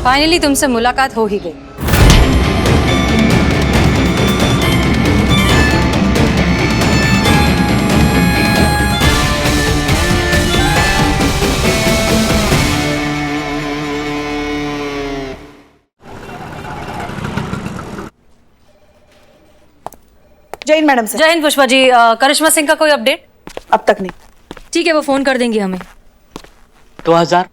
Finally तुमसे मुलाकात हो ही गई। जय हिंद मैडम सर। जय हिंद पुष्पा जी। करिश्मा सिंह का कोई अपडेट? अब तक नहीं। ठीक है, वो फोन कर देंगी हमें। 2000?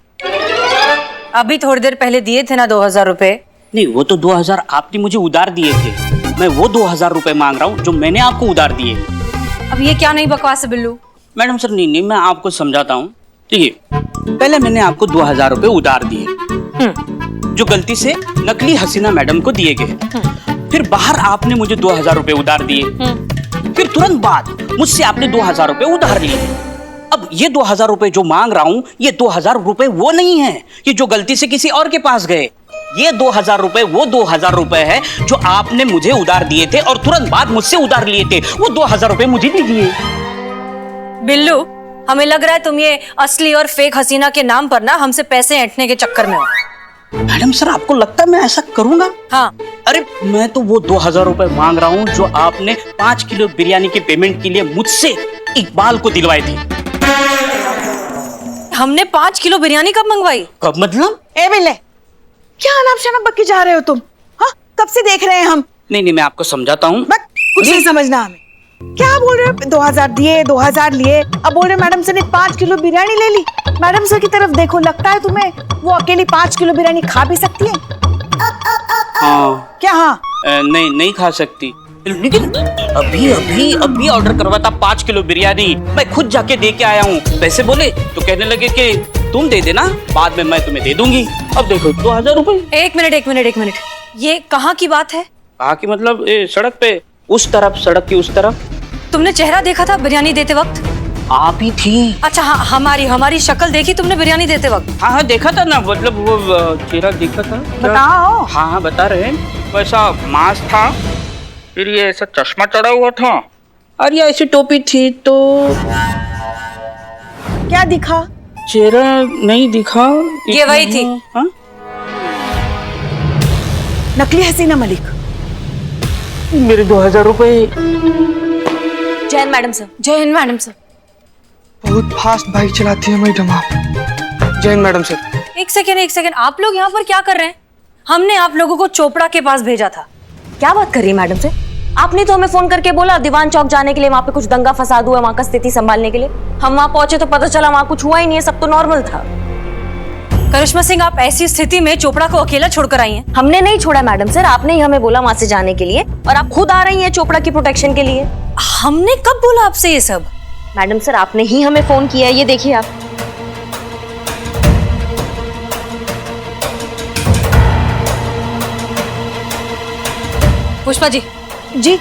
अभी थोड़ी देर पहले दिए थे ना 2000 रुपए। नहीं, वो तो 2000 आपने मुझे उधार दिए थे। मैं वो 2000 रुपए मांग रहा हूँ जो मैंने आपको उधार दिए। अब ये क्या नई बकवास है बिल्लू? मैडम सर, नहीं मैं आपको समझाता हूँ। देखिए, पहले मैंने आपको 2000 रुपए उधार दिए जो गलती से नकली हसीना मैडम को दिए गए। फिर बाहर आपने मुझे 2000 रुपए उधार दिए। फिर तुरंत बाद मुझसे आपने 2000 रुपए उधार लिए। अब ये 2000 रुपए जो मांग रहा हूँ, ये 2000 रुपए वो नहीं है ये जो गलती से किसी और के पास गए। ये 2000 रुपए वो 2000 रुपए है जो आपने मुझे उधार दिए थे और तुरंत बाद मुझसे उधार लिए थे। वो 2000 रुपए मुझे दीजिए। बिल्लू, हमें लग रहा है तुम ये असली और फेक हसीना के नाम पर ना हमसे पैसे ऐंठने के चक्कर में हो। मैडम सर, आपको लगता है मैं ऐसा करूंगा? हाँ। अरे मैं तो वो 2000 रुपए मांग रहा हूँ जो आपने 5 किलो बिरयानी के पेमेंट के लिए मुझसे इकबाल को दिलवाए थे। हमने 5 किलो बिरयानी कब मंगवाई? कब मतलब? ए बिल्ले, क्या अनाप शनाप बक के जा रहे हो तुम? हाँ, कब से देख रहे हैं हम। नहीं मैं आपको समझाता हूँ। कुछ नहीं समझना हमें। क्या बोल रहे हो? 2000 दिए, 2000 लिए, अब बोल रहे मैडम सर ने 5 किलो बिरयानी ले ली। मैडम सर की तरफ देखो, लगता है तुम्हें वो अकेली 5 किलो बिरयानी खा भी सकती है? हाँ। क्या हाँ? नहीं खा सकती, लेकिन अभी ऑर्डर करवा था 5 किलो बिरयानी। मैं खुद जाके दे के आया हूँ। पैसे बोले तो कहने लगे कि तुम दे देना, बाद में मैं तुम्हें दे दूंगी। अब देखो 2000 रुपए। एक मिनट, ये कहाँ की बात है? कहाँ की मतलब? सड़क पे, उस तरफ, सड़क की उस तरफ। तुमने चेहरा देखा था बिरयानी देते वक्त? आप ही थी। अच्छा हाँ, हमारी शक्ल देखी तुमने बिरयानी देते वक्त? हाँ देखा था ना, मतलब वो चेहरा देखा था। बताओ। हाँ बता रहे हैं। वैसा मास्क था, फिर ये ऐसा चश्मा चढ़ा हुआ था और ये ऐसी टोपी थी। तो क्या दिखा? चेहरा नहीं दिखा। ये वही थी। हाँ? नकली हसीना मलिक। मेरे 2000 रुपए। जय हिंद मैडम सर। जय हिंद मैडम सर। बहुत फास्ट बाइक चलाती है मैडम आप। जय हिंद मैडम सर। एक सेकेंड, आप लोग यहाँ पर क्या कर रहे हैं? हमने आप लोगों को चोपड़ा के पास भेजा था। क्या बात कर रही है मैडम से? आपने तो हमें फोन करके बोला दीवान चौक जाने के लिए, वहाँ पे कुछ दंगा फसाद हुआ है, वहाँ का स्थिति संभालने के लिए। हम वहाँ पहुंचे तो पता चला वहाँ कुछ हुआ ही नहीं है, सब तो नॉर्मल था। करिश्मा सिंह, आप ऐसी स्थिति में चोपड़ा को अकेला छोड़कर आई हैं? हमने नहीं छोड़ा मैडम सर, आपने ही हमें बोला वहाँ से जाने के लिए और आप खुद आ रही हैं चोपड़ा की प्रोटेक्शन के लिए। हमने कब बोला आपसे ये सब? मैडम सर, आपने ही हमें फोन किया है, ये देखिए आप। पुष्पा जी। जी।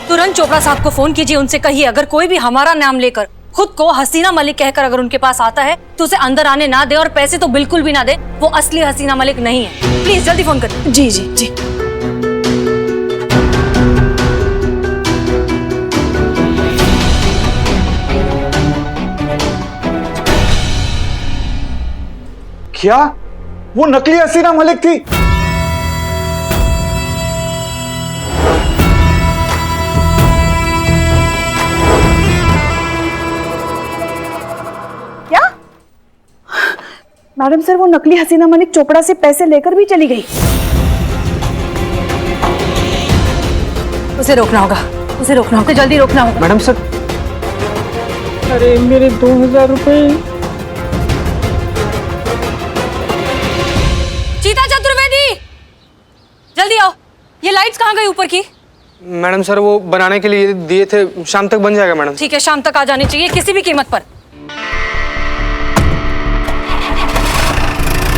तुरंत चोपड़ा साहब को फोन कीजिए, उनसे कहिए अगर कोई भी हमारा नाम लेकर खुद को हसीना मलिक कहकर अगर उनके पास आता है तो उसे अंदर आने ना दे और पैसे तो बिल्कुल भी ना दे। वो असली हसीना मलिक नहीं है। प्लीज जल्दी फोन करिए। जी जी जी। क्या वो नकली हसीना मलिक थी? क्या? मैडम सर, वो नकली हसीना मलिक चोपड़ा से पैसे लेकर भी चली गई। उसे रोकना होगा, जल्दी रोकना होगा। Madam sir. अरे मेरे 2000 रुपए। चीता चतुर्वेदी, जल्दी आओ। ये लाइट्स कहाँ गई ऊपर की? मैडम सर, वो बनाने के लिए दिए थे, शाम तक बन जाएगा मैडम। ठीक है, शाम तक आ जानी चाहिए किसी भी कीमत पर।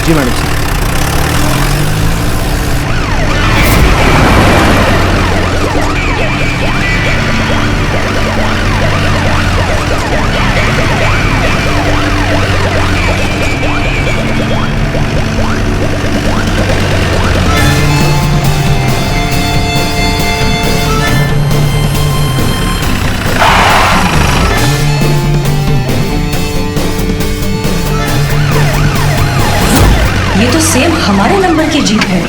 जी मैडम सर। ये हमारे नंबर की जीप है।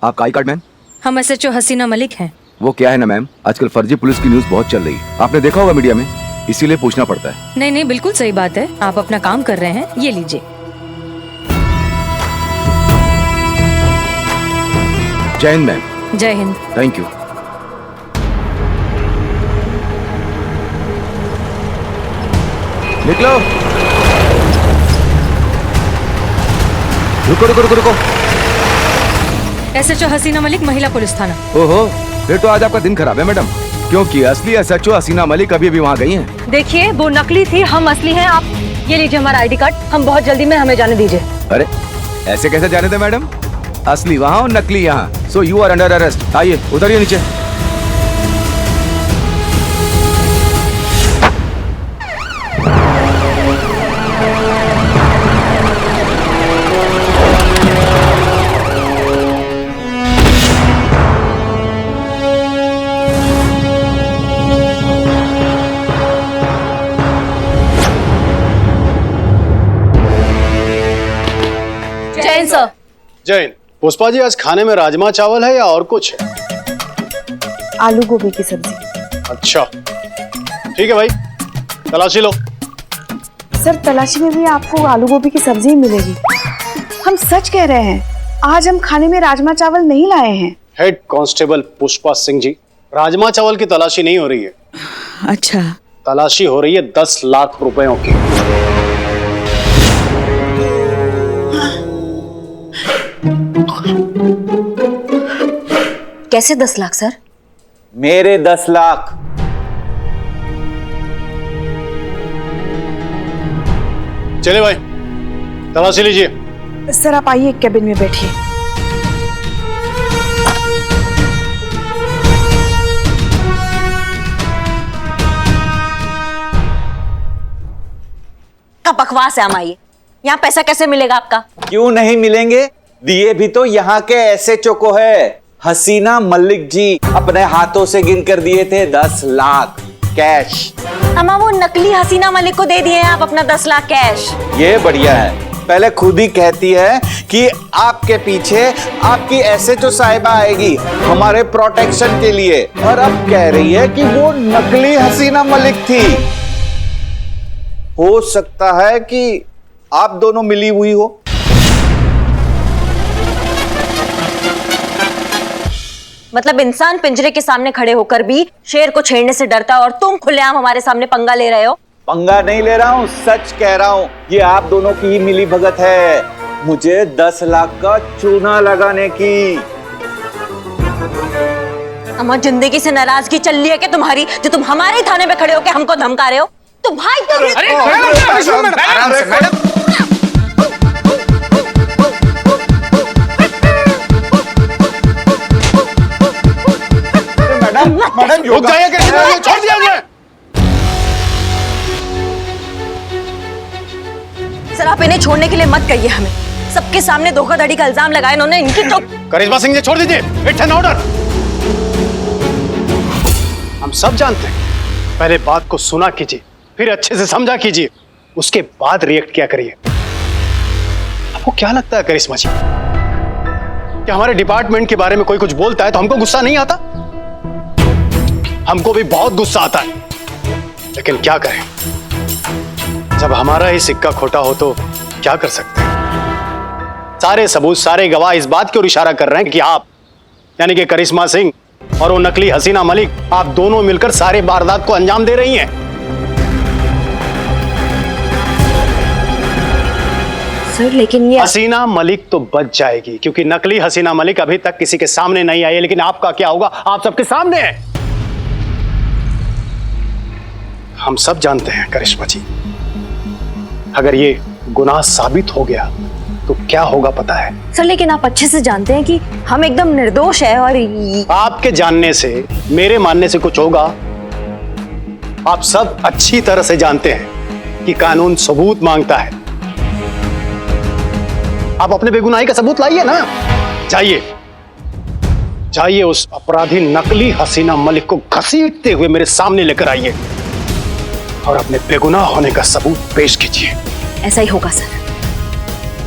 आपका आई कार्ड मैम? हम SHO हसीना मलिक हैं। वो क्या है ना मैम, आजकल फर्जी पुलिस की न्यूज बहुत चल रही है, आपने देखा होगा मीडिया में, इसीलिए पूछना पड़ता है। नहीं नहीं, बिल्कुल सही बात है, आप अपना काम कर रहे हैं, ये लीजिए। जय हिंद मैम। जय हिंद। Thank you. निकलो। रुको रुको रुको रुको। SHO हसीना मलिक, महिला पुलिस थाना। ओहो, फिर तो आज आपका दिन खराब है मैडम, क्योंकि असली SHO हसीना मलिक अभी वहाँ गई हैं। देखिए, वो नकली थी, हम असली हैं। आप ये लीजिए हमारा ID कार्ड, हम बहुत जल्दी में, हमें जाने दीजिए। अरे ऐसे कैसे जाने थे मैडम, असली वहाँ और नकली यहाँ। So you are under arrest. आइए उतरिए नीचे। जैन सर। जैन, पुष्पा जी आज खाने में राजमा चावल है या और कुछ है? आलू गोभी की सब्जी। अच्छा ठीक है भाई, तलाशी लो। सर तलाशी में भी आपको आलू गोभी की सब्जी ही मिलेगी। हम सच कह रहे हैं, आज हम खाने में राजमा चावल नहीं लाए हैं। हेड कांस्टेबल पुष्पा सिंह जी, राजमा चावल की तलाशी नहीं हो रही है। अच्छा। तलाशी हो रही है 10 लाख रुपयों की। कैसे 10 लाख सर? मेरे 10 लाख। चले भाई, तलाशी लीजिए। सर आप आइए, कैबिन में बैठिए। क्या बकवास है अमाई, यहाँ पैसा कैसे मिलेगा आपका? क्यों नहीं मिलेंगे, दिए भी तो यहाँ के SHO को है। हसीना मलिक जी अपने हाथों से गिन कर दिए थे 10 लाख कैश। अम्मा वो नकली हसीना मलिक को दे दिए हैं आप अपना 10 लाख कैश। ये बढ़िया है, पहले खुद ही कहती है कि आपके पीछे आपकी SHO साहिबा आएगी हमारे प्रोटेक्शन के लिए, और अब कह रही है कि वो नकली हसीना मलिक थी। हो सकता है कि आप दोनों मिली हुई हो। मतलब इंसान पिंजरे के सामने खड़े होकर भी शेर को छेड़ने से डरता है, और तुम खुलेआम हमारे सामने पंगा ले रहे हो। पंगा नहीं ले रहा हूँ, सच कह रहा हूँ, ये आप दोनों की ही मिली भगत है मुझे 10 लाख का चूना लगाने की। अम्मा जिंदगी से नाराजगी चल रही है कि तुम्हारी, जो तुम हमारे ही थाने में खड़े होकर हमको धमका रहे हो। तो भाई मैडम रुक जाइए, छोड़ दिया मुझे। सर आप इन्हें छोड़ने के लिए मत कहिए हमें, सबके सामने धोखाधड़ी का इल्जाम लगाया इन्होंने, इनकी तो। करिश्मा सिंह जी छोड़ दीजिए, इट्स एन ऑर्डर। हम सब जानते हैं, पहले बात को सुना कीजिए, फिर अच्छे से समझा कीजिए, उसके बाद रिएक्ट किया करिए। आपको क्या लगता है करिश्मा जी, कि हमारे डिपार्टमेंट के बारे में कोई कुछ बोलता है तो हमको गुस्सा नहीं आता? हमको भी बहुत गुस्सा आता है, लेकिन क्या करें, जब हमारा ही सिक्का खोटा हो तो क्या कर सकते हैं। सारे सबूत, सारे गवाह इस बात की ओर इशारा कर रहे हैं कि आप, यानी कि करिश्मा सिंह और वो नकली हसीना मलिक, आप दोनों मिलकर सारे वारदात को अंजाम दे रही हैं। सर लेकिन ये हसीना मलिक तो बच जाएगी, क्योंकि नकली हसीना मलिक अभी तक किसी के सामने नहीं आई है। लेकिन आपका क्या होगा, आप सबके सामने है। हम सब जानते हैं करिश्मा जी, अगर ये गुनाह साबित हो गया तो क्या होगा पता है? सर लेकिन आप अच्छे से जानते हैं कि हम एकदम निर्दोष है और आपके जानने से मेरे मानने से कुछ होगा? आप सब अच्छी तरह से जानते हैं कि कानून सबूत मांगता है। आप अपने बेगुनाही का सबूत लाइए ना। जाइए जाइए, उस अपराधी नकली हसीना मलिक को घसीटते हुए मेरे सामने लेकर आइए और अपने बेगुनाह होने का सबूत पेश कीजिए। ऐसा ही होगा सर।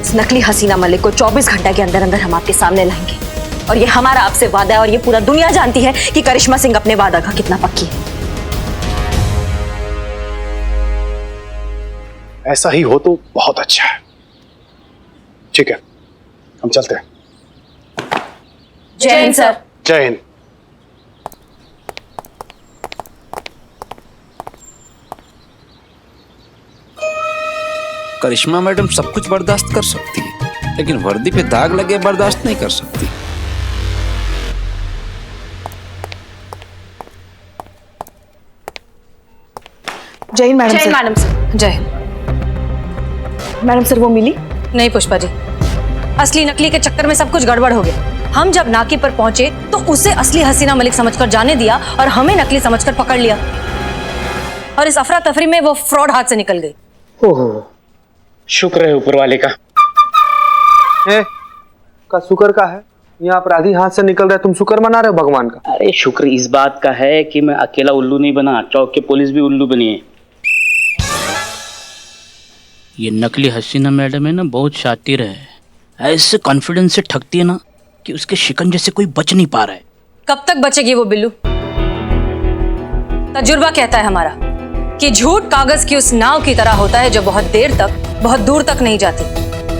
इस नकली हसीना मलिक को 24 घंटे के अंदर अंदर हम आपके सामने लाएंगे और ये हमारा आपसे वादा है और ये पूरा दुनिया जानती है कि करिश्मा सिंह अपने वादा का कितना पक्की है। ऐसा ही हो तो बहुत अच्छा है। ठीक है, हम चलते हैं। जय हिंद सर। जय हिंद। करिश्मा मैडम सब कुछ बर्दाश्त कर सकती है, लेकिन वर्दी पे दाग लगे बर्दाश्त नहीं कर सकती। जय Hind madam sir. Madam sir. जय हिंद। मैडम सर वो मिली? नहीं पुष्पा जी, असली नकली के चक्कर में सब कुछ गड़बड़ हो गया। हम जब नाके पर पहुंचे तो उसे असली हसीना मलिक समझकर जाने दिया और हमें नकली समझकर पकड़ लिया, और इस अफरा तफरी में वो फ्रॉड हाथ से निकल गई। ओहो, शुक्र है ऊपर वाले का। का शुक्र का है? यहाँ अपराधी हाथ से निकल रहा है, तुम शुक्र मना रहे हो भगवान का? अरे शुक्र इस बात का है कि मैं अकेला उल्लू नहीं बना, चौक के पुलिस भी उल्लू बनी है। ये नकली हसीना मैडम है ना, बहुत शातिर है। ऐसे कॉन्फिडेंस से ठगती है ना कि उसके शिकंजे से कोई बच नहीं पा रहा है। कब तक बचेगी वो बिल्लू? तजुर्बा कहता है हमारा कि झूठ कागज की उस नाव की तरह होता है जो बहुत देर तक, बहुत दूर तक नहीं जाती,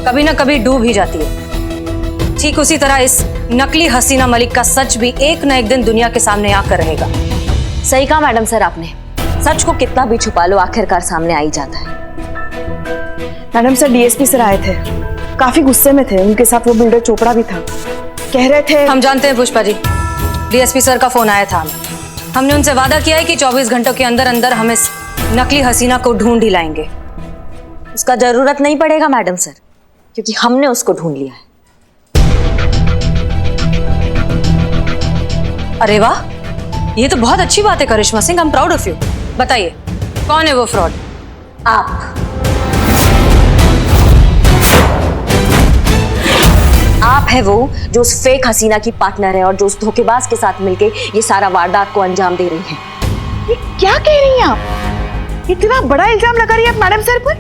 कभी ना कभी डूब ही जाती है। ठीक उसी तरह इस नकली हसीना मलिक का सच भी एक न एक दिन दुनिया के सामने आकर रहेगा। सही कहा मैडम सर आपने। सच को कितना भी छुपा लो आखिरकार सामने आ ही जाता है। मैडम सर डीएसपी सर आए थे, काफी गुस्से में थे। उनके साथ वो बिल्डर चोपड़ा भी था। कह रहे थे। हम जानते हैं पुष्पा जी, डीएसपी सर का फोन आया था। हमने उनसे वादा किया है कि 24 घंटों के अंदर अंदर हम इस नकली हसीना को ढूंढ ही लाएंगे। उसका जरूरत नहीं पड़ेगा मैडम सर, क्योंकि हमने उसको ढूंढ लिया है। अरे वाह, ये तो बहुत अच्छी बात है Karishma Singh. I am proud of you. बताइए कौन है वो फ्रॉड? आप है वो जो उस फेक हसीना की पार्टनर है और जो उस धोखेबाज के साथ मिलके ये सारा वारदात को अंजाम दे रही हैं। ये क्या कह रही हैं आप? इतना बड़ा इल्जाम लगा रही है आप मैडम सर पर।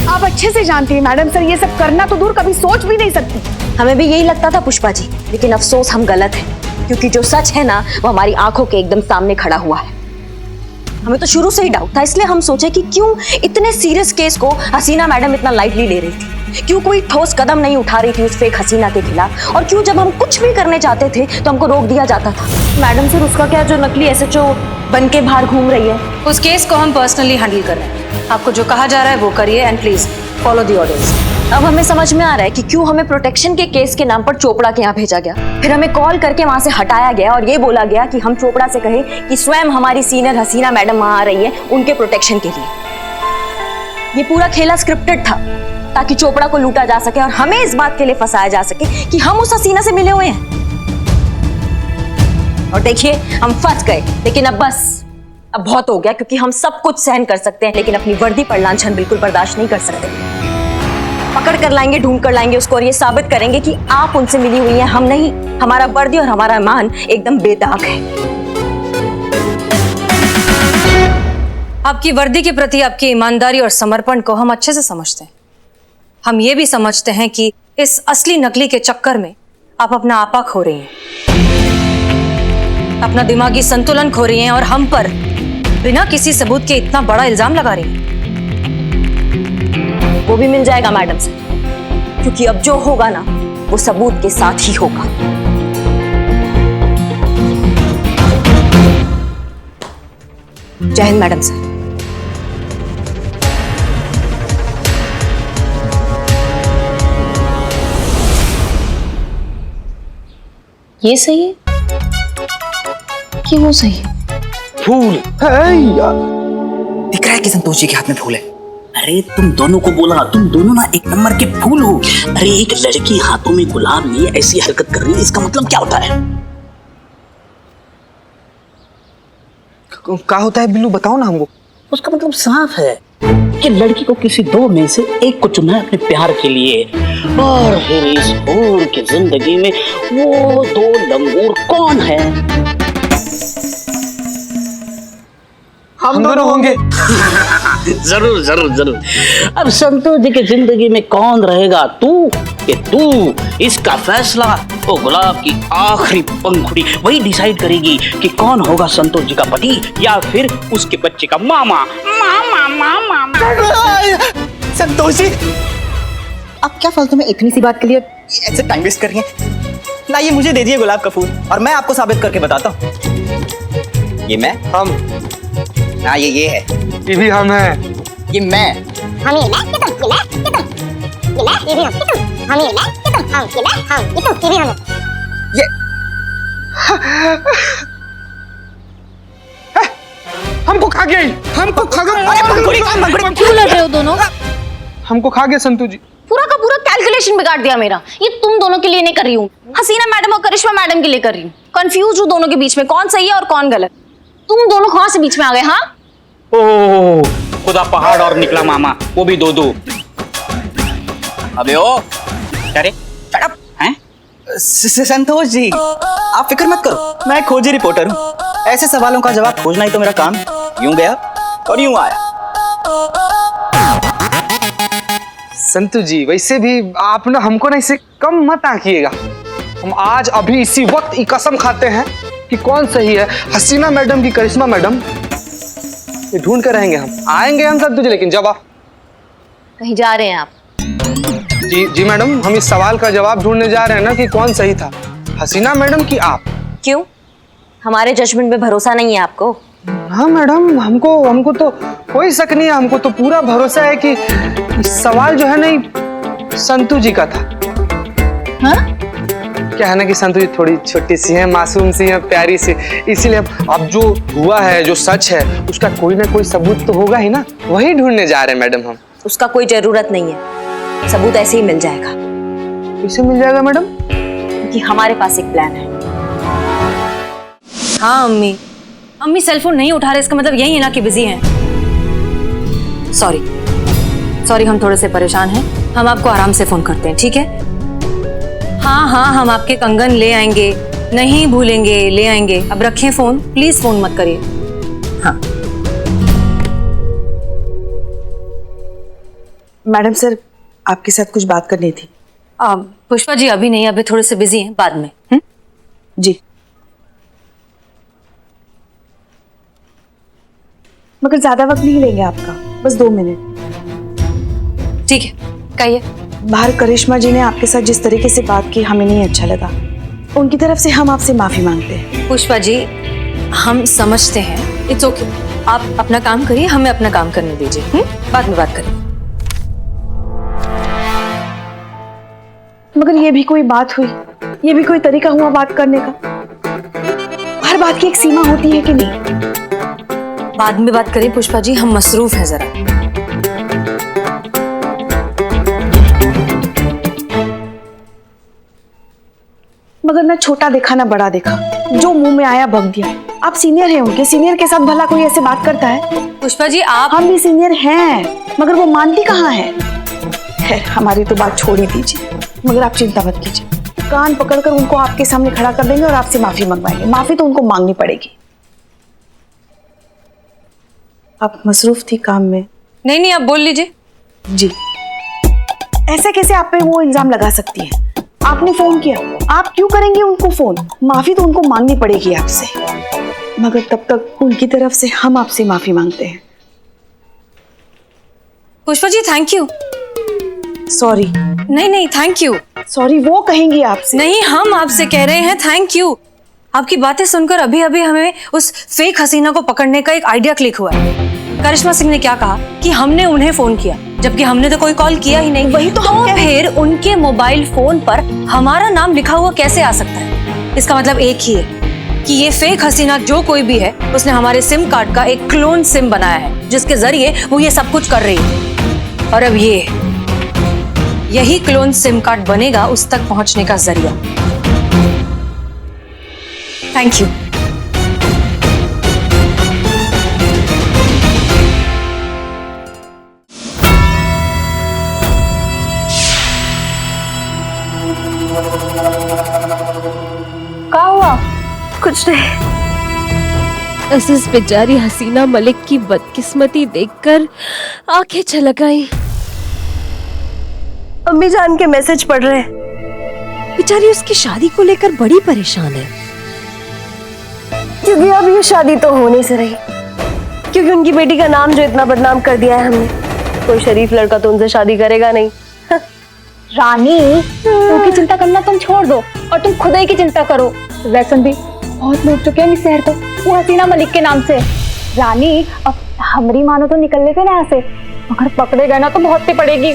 आप अच्छे से जानती हैं मैडम सर, ये सब करना तो दूर, कभी सोच भी नहीं सकती। हमें भी यही लगता था पुष्पा जी, लेकिन अफसोस हम गलत हैं, क्योंकि जो सच है ना वो हमारी आंखों के एकदम सामने खड़ा हुआ है। हमें तो शुरू से ही डाउट था, इसलिए हम सोचे कि क्यों इतने सीरियस केस को हसीना मैडम इतना लाइटली ले रही थी, क्यों कोई ठोस कदम नहीं उठा रही थी उस फेक हसीना के खिलाफ, और क्यों जब हम कुछ भी करने चाहते थे तो हमको रोक दिया जाता था। मैडम सर उसका क्या, जो नकली एसएचओ बन के बाहर घूम रही है, उस केस को हम पर्सनली हैंडल कर रहे हैं। आपको जो कहा जा रहा है वो करिए and please follow the orders. अब हमें समझ में आ रहा है कि क्यों हमें प्रोटेक्शन के केस के नाम पर चोपड़ा के यहाँ भेजा गया, फिर हमें कॉल करके वहां से हटाया गया और ये बोला गया कि हम चोपड़ा से कहें कि स्वयं हमारी सीनियर हसीना मैडम वहां आ रही है उनके प्रोटेक्शन के लिए। ये पूरा खेला स्क्रिप्टेड था ताकि चोपड़ा को लूटा जा सके और हमें इस बात के लिए फंसाया जा सके कि हम उस हसीना से मिले हुए हैं। और देखिए हम फंस गए, लेकिन अब बस, अब बहुत हो गया, क्योंकि हम सब कुछ सहन कर सकते हैं लेकिन अपनी वर्दी पर लांछन बिल्कुल बर्दाश्त नहीं कर सकते। पकड़ कर लाएंगे, ढूंढ कर लाएंगे उसको और ये साबित करेंगे कि आप उनसे मिली हुई हैं, हम नहीं। हमारा वर्दी और हमारा ईमान एकदम बेदाग है। आपकी वर्दी के प्रति आपकी ईमानदारी और समर्पण को हम अच्छे से समझते हैं। हम ये भी समझते हैं कि इस असली नकली के चक्कर में आप अपना आपा खो रही हैं, अपना दिमागी संतुलन खो रही हैं और हम पर बिना किसी सबूत के इतना बड़ा इल्जाम लगा रही हैं। वो भी मिल जाएगा मैडम से, क्योंकि अब जो होगा ना वो सबूत के साथ ही होगा। जय हिंद मैडम सर। ये सही है कि वो सही है? फूल दिख रहा है कि संतोष जी के हाथ में फूल है। अरे तुम दोनों को बोला, तुम दोनों ना एक नंबर के फूल हो। अरे एक लड़की हाथों में गुलाब लिए ऐसी हरकत कर रही है, इसका मतलब क्या होता है? क्या होता है बिल्लू, बताओ ना हमको। उसका मतलब साफ है कि लड़की को किसी दो में से एक को चुना है अपने प्यार के लिए, और फिर इस हूर की जिंदगी में वो दो लंगूर कौन है? हम दोनों होंगे। जरूर जरूर जरूर। अब संतोष जी की जिंदगी में कौन रहेगा, तू कि तू? इसका फैसला वो गुलाब की आखिरी पंखुड़ी वही डिसाइड करेगी कि कौन होगा संतोष जी का पति या फिर उसके बच्चे का मामा। मामा मामा संतोष जी, आप क्या फालतू में इतनी सी बात के लिए ऐसे टाइम वेस्ट कर रही हैं? लाइए मुझे दे दिए गुलाब का फूल और मैं आपको साबित करके बताता हूँ। ये मैं, हम, हाँ ये है, ये भी हम हैं। ये मैं, हम ये मैं, ये तुम, ये भी हम, ये तुम, हम ये मैं, ये तुम, हम ये मैं, हम ये तुम, ये भी हम। ये हमको खा गया, हमको खा गया। क्यों लड़ रहे हो दोनों? हमको खा गया संतू जी। पूरा का पूरा कैलकुलेशन बिगाड़ दिया मेरा। ये तुम दोनों के लिए नहीं कर रही हूँ, हसीना मैडम और करिश्मा मैडम के लिए कर रही हूँ। कंफ्यूज हूँ दोनों के बीच में कौन सही है और कौन गलत। तुम दोनों कहाँ से बीच में आ गए? हाँ ओह खुदा पहाड़ और निकला मामा, वो भी दो दो। अबे ओ अरे शट अप हैं? संतोष जी आप फिक्र मत करो, मैं खोजी रिपोर्टर हूँ। ऐसे सवालों का जवाब खोजना ही तो मेरा काम। यूं गया और यूं आया। संतू जी वैसे भी आप ना हमको ना इसे कम मत आंकिएगा। हम आज अभी इसी वक्त ये कसम खाते हैं कि कौन सही है, हसीना मैडम की करिश्मा मैडम। ये ढूंढ कर रहेंगे, हम आएंगे हम संतू जी, लेकिन जब आप कहीं जा रहे हैं आप? जी मैडम, हम इस सवाल का जवाब ढूंढने जा रहे हैं ना कि कौन सही था, हसीना मैडम की आप। क्यों, हमारे जजमेंट में भरोसा नहीं है आपको? हाँ मैडम, हमको तो कोई शक नहीं है, हमको तो पूरा भरोसा है कि सवाल जो है ना संतू जी का था। हाँ? क्या है ना कि संतू जी थोड़ी छोटी सी है, मासूम सी है, प्यारी सी, इसीलिए अब जो हुआ है, जो सच है, उसका कोई ना कोई सबूत तो होगा ही ना, वही ढूंढने जा रहे हैं मैडम हम। उसका कोई जरूरत नहीं है, सबूत ऐसे ही मिल जाएगा। कैसे मिल जाएगा मैडम? क्योंकि हमारे पास एक प्लान है। हाँ अम्मी सेल फोन नहीं उठा रहे, इसका मतलब यही है ना कि बिजी हैं। सॉरी हम थोड़े से परेशान हैं, हम आपको आराम से फोन करते हैं, ठीक है? हाँ हम आपके कंगन ले आएंगे, नहीं भूलेंगे, ले आएंगे। अब रखें फोन, प्लीज फोन मत करिए। हाँ मैडम सर, आपके साथ कुछ बात करनी थी। पुष्पा जी अभी नहीं, अभी थोड़े से बिजी हैं, बाद में। जी, मगर ज्यादा वक्त नहीं लेंगे आपका, बस 2 मिनट। ठीक है, कहिए। बाहर करिश्मा जी ने आपके साथ जिस तरीके से बात की, हमें नहीं अच्छा लगा। उनकी तरफ से हम आपसे माफी मांगते हैं। पुष्पा जी हम समझते हैं, इट्स ओके, आप अपना काम करिए, हमें अपना काम करने दीजिए। बाद में बात करें। मगर ये भी कोई बात हुई, ये भी कोई तरीका हुआ बात करने का? हर बात की एक सीमा होती है कि नहीं? बाद में बात करें पुष्पा जी, हम मसरूफ हैं जरा। मगर ना छोटा देखा ना बड़ा देखा, जो मुंह में आया बक दिया। आप सीनियर हैं उनके, सीनियर के साथ भला कोई ऐसे बात करता है? पुष्पा जी आप, हम भी सीनियर हैं, मगर वो मानती कहाँ है? खैर हमारी तो बात छोड़ ही दीजिए, मगर आप चिंता मत कीजिए, कान पकड़कर उनको आपके सामने खड़ा कर देंगे और आपसे माफी मंगवाएंगे। माफी तो उनको मांगनी पड़ेगी। आप मसरूफ थी काम में। नहीं आप बोल लीजिए। जी, ऐसे कैसे आप पे वो इल्जाम लगा सकती है? आपने फोन किया, आप क्यों करेंगे उनको फोन? माफी तो उनको मांगनी पड़ेगी आपसे, मगर तब तक उनकी तरफ से हम आपसे माफी मांगते हैं। Pushpa ji thank you. Sorry. नहीं थैंक यू। सॉरी वो कहेंगी आपसे। नहीं, हम आपसे कह रहे हैं थैंक यू। आपकी बातें सुनकर अभी हमें उस फेक हसीना को पकड़ने का एक आइडिया क्लिक हुआ है। करिश्मा सिंह ने क्या कहा कि हमने उन्हें फोन किया, जबकि हमने तो कोई कॉल किया ही नहीं। वही तो फिर उनके मोबाइल फोन पर हमारा नाम लिखा हुआ कैसे आ सकता है? इसका मतलब एक ही है कि ये फेक हसीना जो कोई भी है उसने हमारे सिम कार्ड का एक क्लोन सिम बनाया है जिसके जरिए वो ये सब कुछ कर रही है। और अब यही क्लोन सिम कार्ड बनेगा उस तक पहुंचने का जरिया। Thank you. क्या हुआ? कुछ नहीं। इस बेचारी हसीना मलिक की बदकिस्मती देखकर आंखें छलक आई। अम्मी जान के मैसेज पढ़ रहे हैं। बेचारी उसकी शादी को लेकर बड़ी परेशान है। क्योंकि अब ये शादी तो होने से रही, क्योंकि उनकी बेटी का नाम जो इतना बदनाम कर दिया है हमने, कोई शरीफ लड़का तो उनसे शादी करेगा नहीं। रानी, उनकी चिंता करना तुम छोड़ दो और तुम खुद ही की चिंता करो। वैसे भी बहुत लूट चुके हैं इस शहर को वो हसीना मलिक के नाम से। रानी, अब हमारी मानो तो निकल लेते ना यहाँ से, अगर पकड़े गए ना तो बहुत ही पड़ेगी।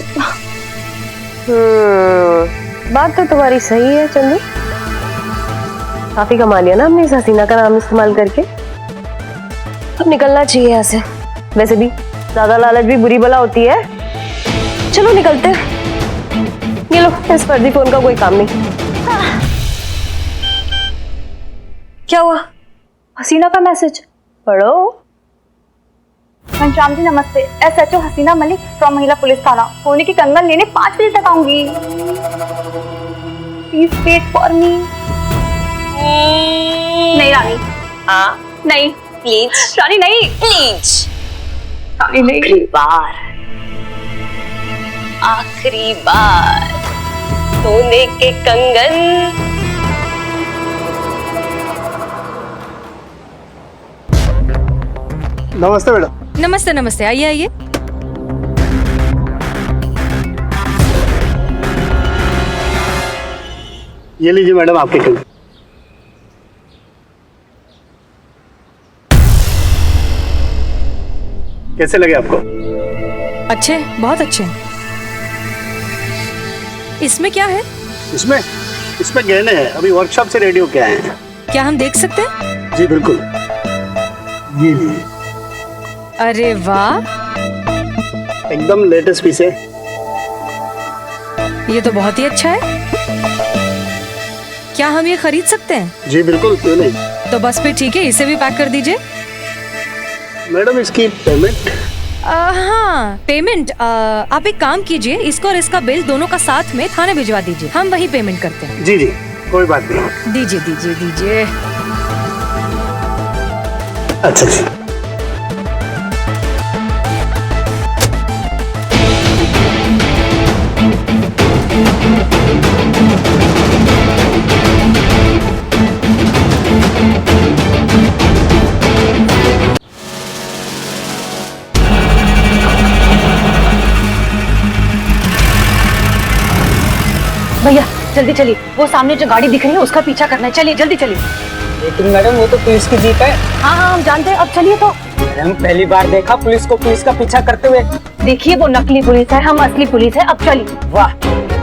बात तो तुम्हारी सही है चंदू, काफी कमा लिया ना हमने इस हसीना का नाम इस्तेमाल करके। अब निकलना चाहिए यहाँ से। वैसे भी ज्यादा लालच भी बुरी बला होती है। चलो निकलते हैं। ये लो, इस फर्जी फोन का कोई काम नहीं। क्या हुआ? हसीना का मैसेज पढ़ो। घनश्याम जी नमस्ते, SHO हसीना मलिक फ्रॉम महिला पुलिस थाना। सोने की कंगन लेने 5 बजे तक आऊंगी। Please wait for me. नहीं रानी, नहीं प्लीज रानी, नहीं प्लीज रानी, नहीं। आखिरी बार सोने के कंगन। नमस्ते मैडम। नमस्ते नमस्ते, आइए आइए। ये लीजिए मैडम आपके कंगन। कैसे लगे आपको? अच्छे, बहुत अच्छे। इसमें क्या है? इसमें गहने हैं, अभी वर्कशॉप से रेडी होके आए हैं। क्या हम देख सकते हैं? जी बिल्कुल, ये लीजिए। अरे वाह, एकदम लेटेस्ट पीस है। ये तो बहुत ही अच्छा है। क्या हम ये खरीद सकते हैं? जी बिल्कुल, क्यों नहीं। तो बस फिर ठीक है, इसे भी पैक कर दीजिए। मैडम इसकी पेमेंट? हाँ, पेमेंट आप एक काम कीजिए, इसको और इसका बिल दोनों का साथ में थाने भिजवा दीजिए, हम वही पेमेंट करते हैं। जी जी, कोई बात नहीं। दीजिए दीजिए दीजिए। अच्छा जी। भैया जल्दी चलिए, वो सामने जो गाड़ी दिख रही है उसका पीछा करना है। चलिए जल्दी चलिए। लेकिन मैडम वो तो पुलिस की जीप है। हाँ हाँ हम जानते हैं, अब चलिए। तो मैडम पहली बार देखा पुलिस को पुलिस का पीछा करते हुए। देखिए वो नकली पुलिस है, हम असली पुलिस है। अब चलिए। वाह,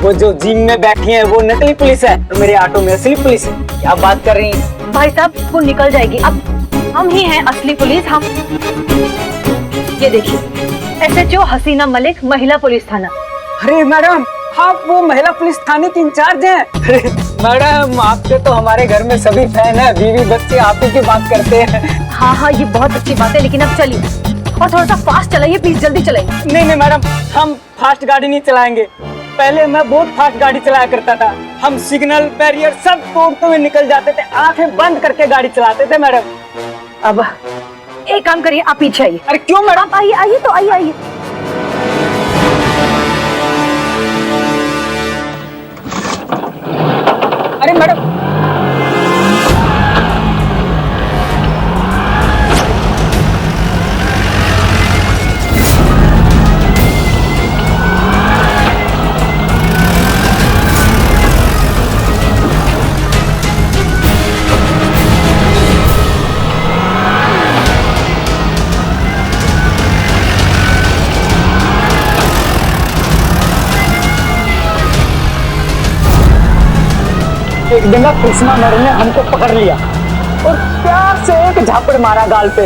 वो जो जिम में बैठी है वो नकली पुलिस है और मेरे ऑटो में असली पुलिस है। क्या बात कर रही है भाई साहब, वो निकल जाएगी। अब हम ही हैं असली पुलिस। हम ये देखिए, SHO हसीना मलिक, महिला पुलिस थाना। अरे मैडम, आप वो महिला पुलिस थाने की इंचार्ज हैं? अरे मैडम, आपके तो हमारे घर में सभी फैन है, बीवी बच्चे आप ही की बात करते हैं। हाँ हाँ, ये बहुत अच्छी बात है, लेकिन अब चलिए और थोड़ा सा फास्ट चलाइए प्लीज, जल्दी चलाइए। नहीं नहीं मैडम, हम फास्ट गाड़ी नहीं चलाएंगे। पहले मैं बहुत फास्ट गाड़ी चलाया करता था। हम सिग्नल बैरियर सब तोड़ते हुए निकल जाते थे, आंखें बंद करके गाड़ी चलाते थे मैडम। अब एक काम करिए, आप पीछे आइए। अरे क्यों मैडम? आइए आइए, तो आइए आइए। अरे मैडम, एक दिन ना कृष्णा मैडम ने हमको पकड़ लिया और प्यार से एक झापड़ मारा गाल पे।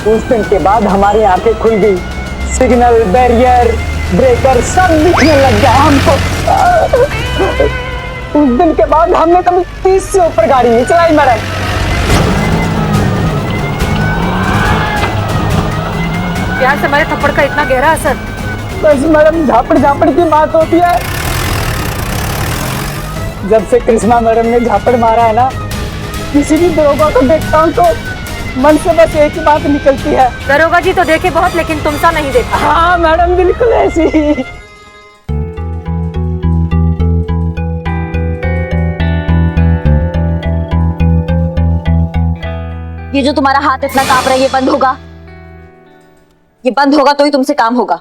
उस दिन के बाद हमारी आंखें खुल गई, सिग्नल, बैरियर, ब्रेकर सब दिखने लग गया हमको। उस दिन के बाद हमने कभी 30 से ऊपर गाड़ी नहीं चलाई मैडम। प्यार से हमारे थप्पड़ का इतना गहरा असर? बस मैडम झापड़ झापड़ की बात होती है। जब से कृष्णा मैडम ने झापड़ मारा है ना, किसी भी दरोगा को देखता हूँ तो मन से बस एक ही बात निकलती है। दरोगा जी तो देखे बहुत, लेकिन तुम सा नहीं देखा। हाँ मैडम, बिल्कुल ऐसी ही। ये जो तुम्हारा हाथ इतना कांप रहा है, ये बंद होगा? ये बंद होगा तो ही तुमसे काम होगा।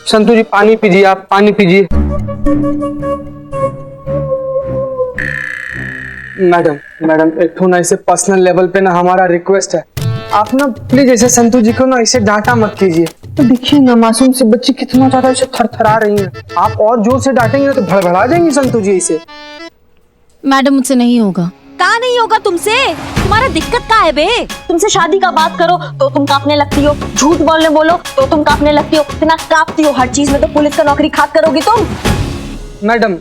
संतू जी पानी पीजिए, आप पानी पीजिए। मैडम एक तो ना ऐसे पर्सनल लेवल पे ना हमारा रिक्वेस्ट है, आप ना प्लीज ऐसे संतू जी को ना ऐसे डांटा मत कीजिए। तो देखिए ना मासूम से बच्ची कितना ज्यादा ऐसे थरथरा रही हैं। आप और जोर से डांटेंगे तो भड़बड़ा जाएंगी संतू जी ऐसे। मैडम मुझसे नहीं होगा। कहाँ नहीं होगा तुमसे? तुम्हारा दिक्कत कहाँ है बे? तुमसे शादी का बात करो तो तुम कांपने लगती हो, झूठ बोलने बोलो तो तुम कांपने लगती हो, इतना कांपती हो हर चीज में, तो पुलिस का नौकरी खाक करोगी तुम? मैडम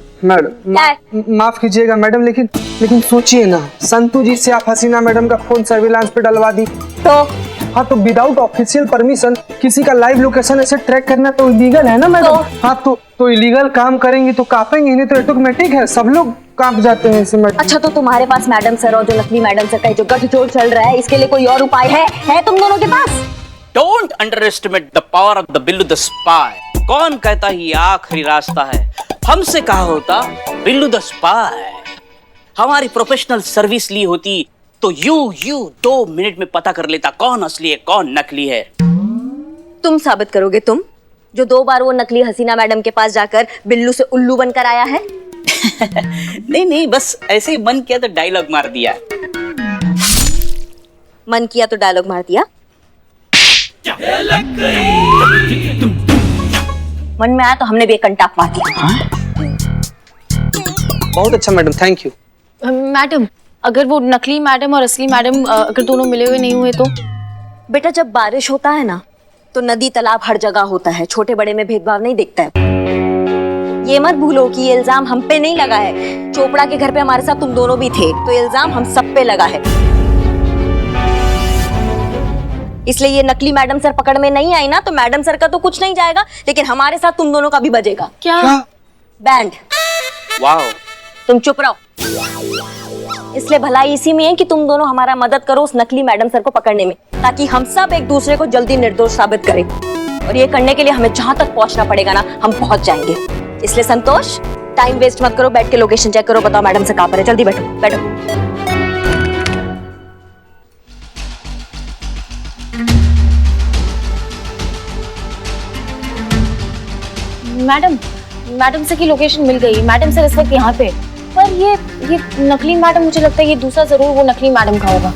माफ कीजिएगा मैडम, लेकिन सोचिए ना, संतू जी से आप हसीना मैडम का फोन सर्विलांस पे डलवा दी तो? हाँ तो विदाउट ऑफिशियल परमिशन किसी का लाइव लोकेशन ऐसे ट्रैक करना तो इलीगल है ना मैडम? हाँ तो इलीगल काम करेंगे तो कांपेंगे नहीं, तो ऑटोमेटिक है, सब लोग कांप जाते हैं ऐसे मैडम। अच्छा तो तुम्हारे पास मैडम सर और जो नकली मैडम सर का जो गठजोड़ चल रहा है, इसके लिए कोई और उपाय है तुम दोनों के पास? Don't underestimate the power of the Billu the spy. कौन कहता ही आखिरी रास्ता है, हमसे कहा होता बिल्लू द स्पाई। हमारी प्रोफेशनल सर्विस ली होती तो यू 2 मिनट में पता कर लेता कौन असली है कौन नकली है। तुम साबित करोगे, तुम जो 2 बार वो नकली हसीना मैडम के पास जाकर बिल्लू से उल्लू बनकर आया है? नहीं बस ऐसे ही मन किया तो डायलॉग मार दिया। मन किया तो डायलॉग मार दिया? मन में आया तो हमने भी एक कंटाप मार दिया। बहुत अच्छा मैडम, थैंक यू। मैडम अगर वो नकली मैडम और असली मैडम अगर दोनों मिले हुए नहीं हुए तो? बेटा जब बारिश होता है ना तो नदी तालाब हर जगह होता है, छोटे बड़े में भेदभाव नहीं दिखता है। ये मत भूलो कि ये इल्जाम हम पे नहीं लगा है, चोपड़ा के घर पे हमारे साथ तुम दोनों भी थे, तो इल्जाम हम सब पे लगा है। इसलिए ये नकली मैडम सर पकड़ में नहीं आई ना तो मैडम सर का तो कुछ नहीं जाएगा, लेकिन हमारे साथ तुम दोनों का भी बजेगा। क्या? बैंड। वाओ। तुम चुप रहो। इसलिए भलाई इसी में है कि तुम दोनों हमारा मदद करो उस नकली मैडम सर को पकड़ने में, ताकि हम सब एक दूसरे को जल्दी निर्दोष साबित करें। और ये करने के लिए हमें जहां तक पहुंचना पड़ेगा ना, हम पहुंच जाएंगे। इसलिए संतोष, टाइम वेस्ट मत करो, बैठ के लोकेशन चेक करो, बताओ मैडम से कहां पर है, जल्दी बैठो बैठो। मैडम सर की लोकेशन मिल गई। मैडम सर इस वक्त यहाँ पे, पर ये नकली मैडम, मुझे लगता है ये दूसरा जरूर वो नकली मैडम का होगा।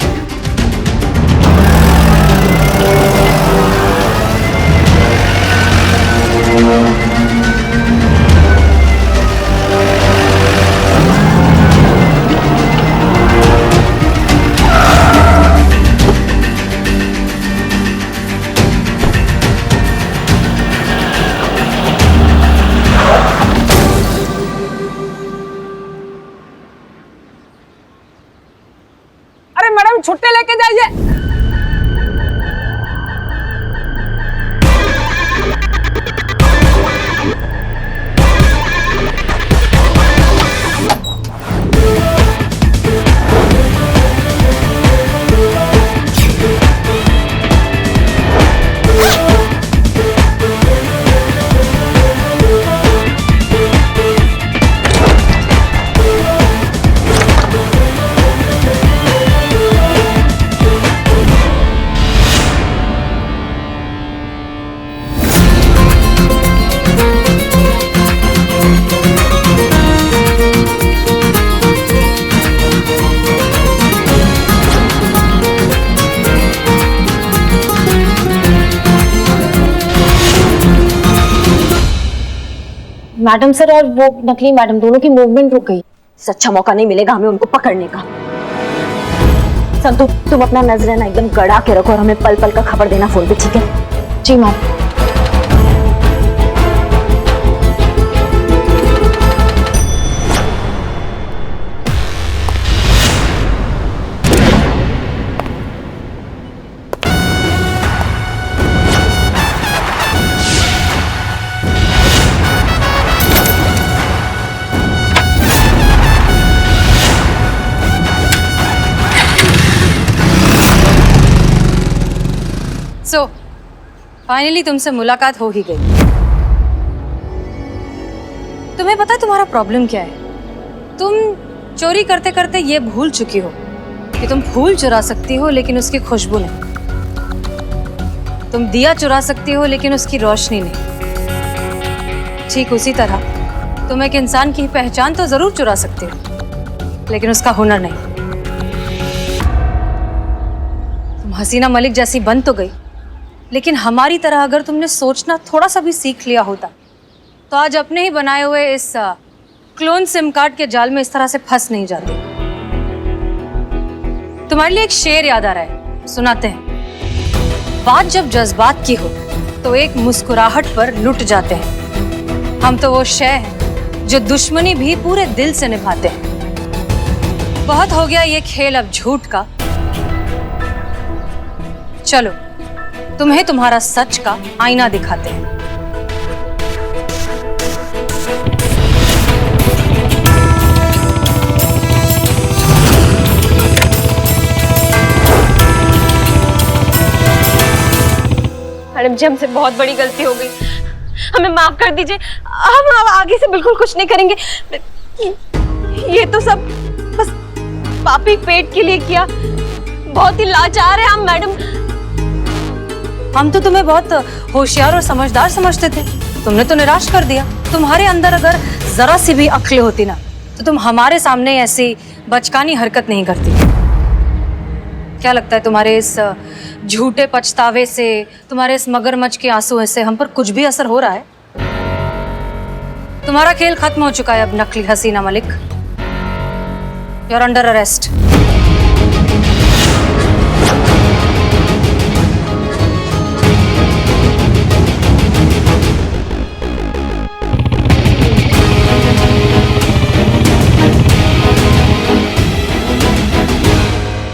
छुट्टे लेके जाइए। मैडम सर और वो नकली मैडम दोनों की मूवमेंट रुक गई। इससे अच्छा मौका नहीं मिलेगा हमें उनको पकड़ने का। संतु, तुम अपना नजराना एकदम गड़ा के रखो और हमें पल पल का खबर देना फोन पे, ठीक है? जी मैम। सो फाइनली तुमसे मुलाकात हो ही गई। तुम्हें पता है तुम्हारा प्रॉब्लम क्या है? तुम चोरी करते करते ये भूल चुकी हो कि तुम फूल चुरा सकती हो लेकिन उसकी खुशबू नहीं, तुम दिया चुरा सकती हो लेकिन उसकी रोशनी नहीं। ठीक उसी तरह तुम एक इंसान की पहचान तो जरूर चुरा सकती हो लेकिन उसका हुनर नहीं। तुम हसीना मलिक जैसी बन तो गई, लेकिन हमारी तरह अगर तुमने सोचना थोड़ा सा भी सीख लिया होता तो आज अपने ही बनाए हुए इस क्लोन सिम कार्ड के जाल में इस तरह से फंस नहीं जाते। तुम्हारे लिए एक शेर याद आ रहा है, सुनाते हैं। बात जब जज्बात की हो तो एक मुस्कुराहट पर लुट जाते हैं। हम तो वो शय हैं जो दुश्मनी भी पूरे दिल से निभाते हैं। बहुत हो गया ये खेल अब झूठ का, चलो तुम्हें तुम्हारा सच का आईना दिखाते हैं। मैडम जी, हमसे बहुत बड़ी गलती हो गई, हमें माफ कर दीजिए। हम आगे से बिल्कुल कुछ नहीं करेंगे। ये तो सब बस पापी पेट के लिए किया। बहुत ही लाचार है हम मैडम। हम तो तुम्हें बहुत होशियार और समझदार समझते थे, तुमने तो निराश कर दिया। तुम्हारे अंदर अगर जरा सी भी अक्ल होती ना तो तुम हमारे सामने ऐसी बचकानी हरकत नहीं करती। क्या लगता है तुम्हारे इस झूठे पछतावे से, तुम्हारे इस मगरमच्छ के आंसू से हम पर कुछ भी असर हो रहा है? तुम्हारा खेल खत्म हो चुका है अब नकली Hasina Malik. You are under arrest.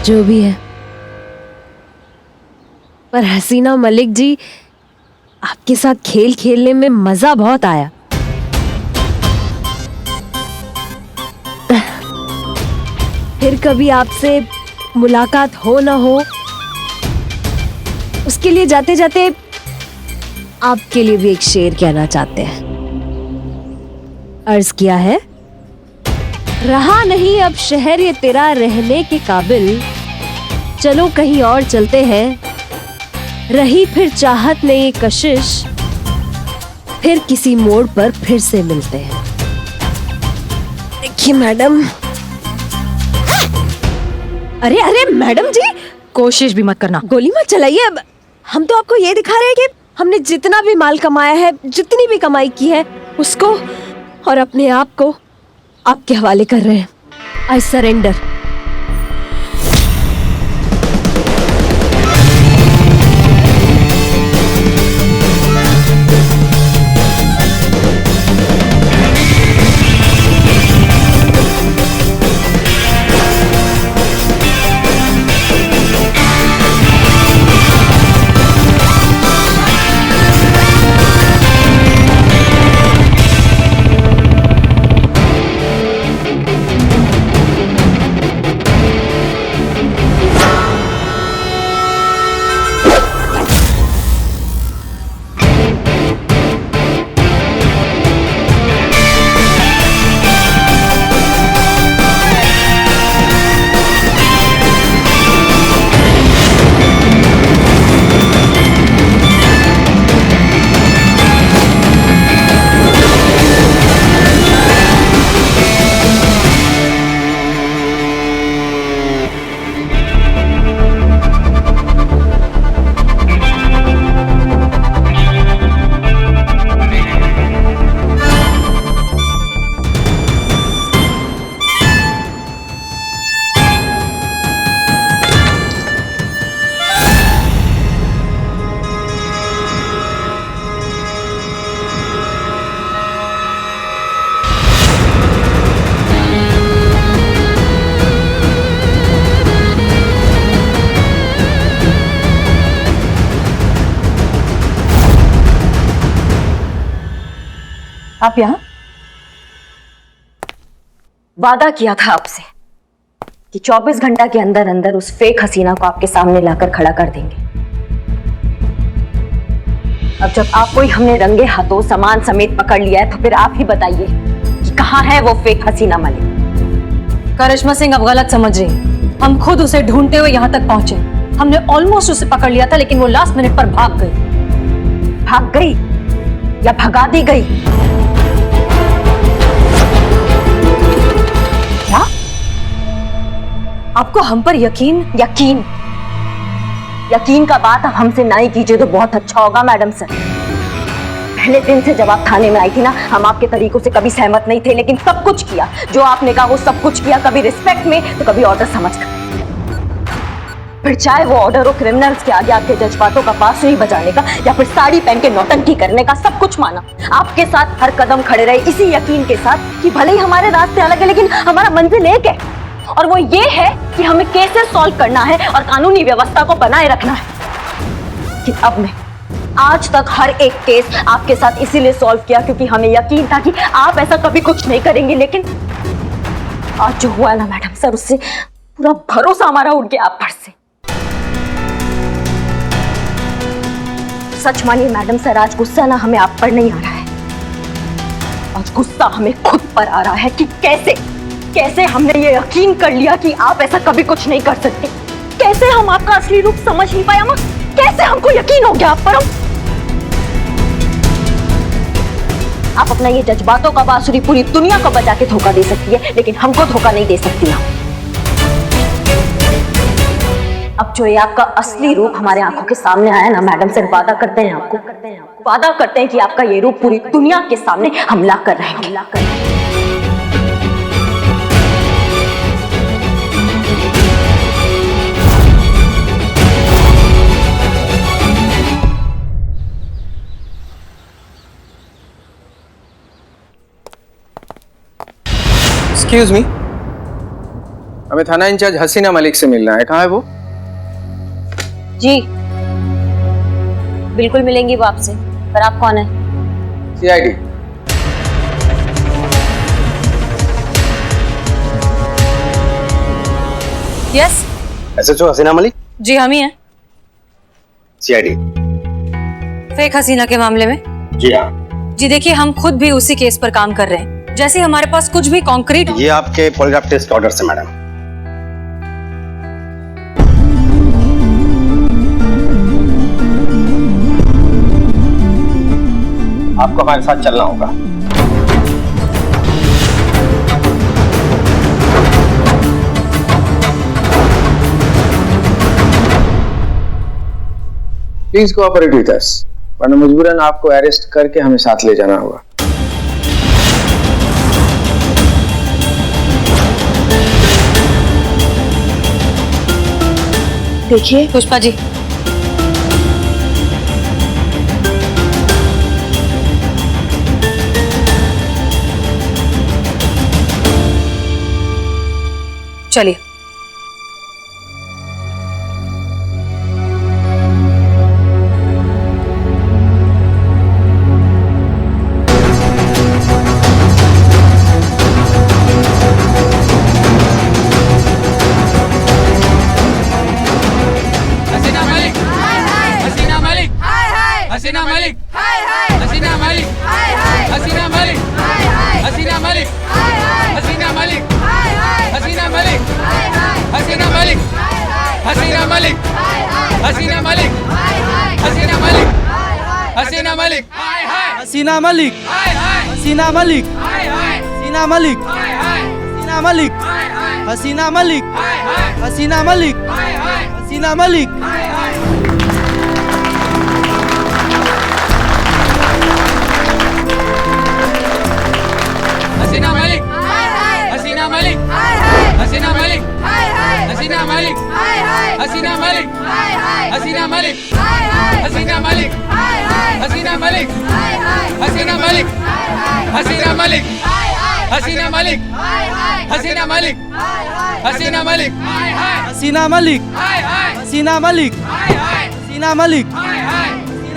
जो भी है, पर हसीना मलिक जी, आपके साथ खेल खेलने में मजा बहुत आया। फिर कभी आपसे मुलाकात हो ना हो, उसके लिए जाते जाते आपके लिए भी एक शेर कहना चाहते हैं। अर्ज किया है, रहा नहीं अब शहर ये तेरा रहने के काबिल, चलो कहीं और चलते हैं, रही फिर चाहत ने ये कशिश, फिर किसी मोड़ पर फिर से मिलते हैं। देखिए मैडम, अरे अरे मैडम जी, कोशिश भी मत करना, गोली मत चलाइए। अब हम तो आपको ये दिखा रहे हैं कि हमने जितना भी माल कमाया है, जितनी भी कमाई की है, उसको और अपने आप को आपके हवाले कर रहे हैं। I surrender. आप यहाँ? वादा किया था आपसे कि 24 घंटा के अंदर अंदर उस फेक हसीना को आपके सामने लाकर खड़ा कर देंगे। अब जब आपको ही हमने रंगे हाथों सामान समेत पकड़ लिया है तो फिर आप ही बताइए कि कहाँ है वो फेक हसीना मलिक। करिश्मा सिंह अब गलत समझ रही है। हम खुद उसे ढूंढते हुए यहाँ तक पहुंचे। हमने ऑलमोस्ट उसे पकड़ लिया था, लेकिन वो लास्ट मिनट पर भाग गई। भाग गई या भगा दी गई? क्या आपको हम पर यकीन? यकीन का बात आप हमसे ना ही कीजिए तो बहुत अच्छा होगा मैडम सर। पहले दिन से जब आप थाने में आई थी ना, हम आपके तरीकों से कभी सहमत नहीं थे, लेकिन सब कुछ किया जो आपने कहा, वो सब कुछ किया। कभी रिस्पेक्ट में तो कभी ऑर्डर समझकर। फिर चाहे वो ऑर्डर हो क्रिमिनल्स के आगे आपके जज्बातों का बांसुरी बजाने का या फिर साड़ी पहन के नौटंकी करने का, सब कुछ माना। आपके साथ हर कदम खड़े रहे इसी यकीन के साथ कि भले ही हमारे रास्ते अलग है लेकिन हमारा मंजिल एक है, और वो ये है कि हमें केसेस सॉल्व करना है और कानूनी व्यवस्था को बनाए रखना है। लेकिन अब मैं आज तक हर एक केस आपके साथ इसीलिए सॉल्व किया क्योंकि हमें यकीन था कि आप ऐसा कभी कुछ नहीं करेंगे। लेकिन आज जो हुआ ना मैडम सर, उससे पूरा भरोसा हमारा उठ गया आप पर से। सच मानिए मैडम सर, आज गुस्सा ना हमें आप पर नहीं आ रहा है, आज गुस्सा हमें खुद पर आ रहा है कि कैसे हमने ये यकीन कर लिया कि आप ऐसा कभी कुछ नहीं कर सकते। कैसे हम आपका असली रूप समझ नहीं पाया, कैसे हमको यकीन हो गया आप पर। आप अपना ये जज्बातों का बांसुरी पूरी दुनिया को बजा के धोखा दे सकती है, लेकिन हमको धोखा नहीं दे सकती ना। अब जो ये आपका असली रूप हमारे आंखों के सामने आया ना मैडम सर, वादा करते हैं कि आपका ये रूप पूरी दुनिया के सामने हम ला कर रहेंगे। एक्सक्यूज मी, हमें थाना इंचार्ज हसीना मलिक से मिलना है। कहाँ है वो? जी बिल्कुल मिलेंगी वो आपसे, पर आप कौन है? सीआईडी। यस। एसएचओ हसीना मलिक? जी हम ही हैं। सीआईडी। फेक हसीना के मामले में? जी हाँ। जी देखिए, हम खुद भी उसी केस पर काम कर रहे हैं। जैसे हमारे पास कुछ भी कॉन्क्रीट। ये आपके पॉलीग्राफ टेस्ट ऑर्डर से मैडम। आपको हमारे साथ चलना होगा। प्लीज कोऑपरेट विद अस, वरना मजबूरन आपको अरेस्ट करके हमें साथ ले जाना होगा। देखिए पुष्पा जी, चलिए। हसीना मलिक, हसीना मलिक, हसीना मलिक, हसीना मलिक, हसीना मलिक, हसीना मलिक, हसीना मलिक, हसीना मलिक, हसीना मलिक, हसीना मलिक, हसीना मलिक, हसीना मलिक, हसीना मलिक, हसीना मलिक, हसीना मलिक, हसीना मलिक, हसीना मलिक, हसीना मलिक। हसीना मलिक, हसीना मलिक, हसीना मलिक, हसीना मलिक, हसीना मलिक, हसीना मलिक, हसीना मलिक, हसीना मलिक, हसीना मलिक, हसीना मलिक, हसीना मलिक, हसीना मलिक, हसीना मलिक, हसीना मलिक, हसीना मलिक, हसीना मलिक, हसीना मलिक, हसीना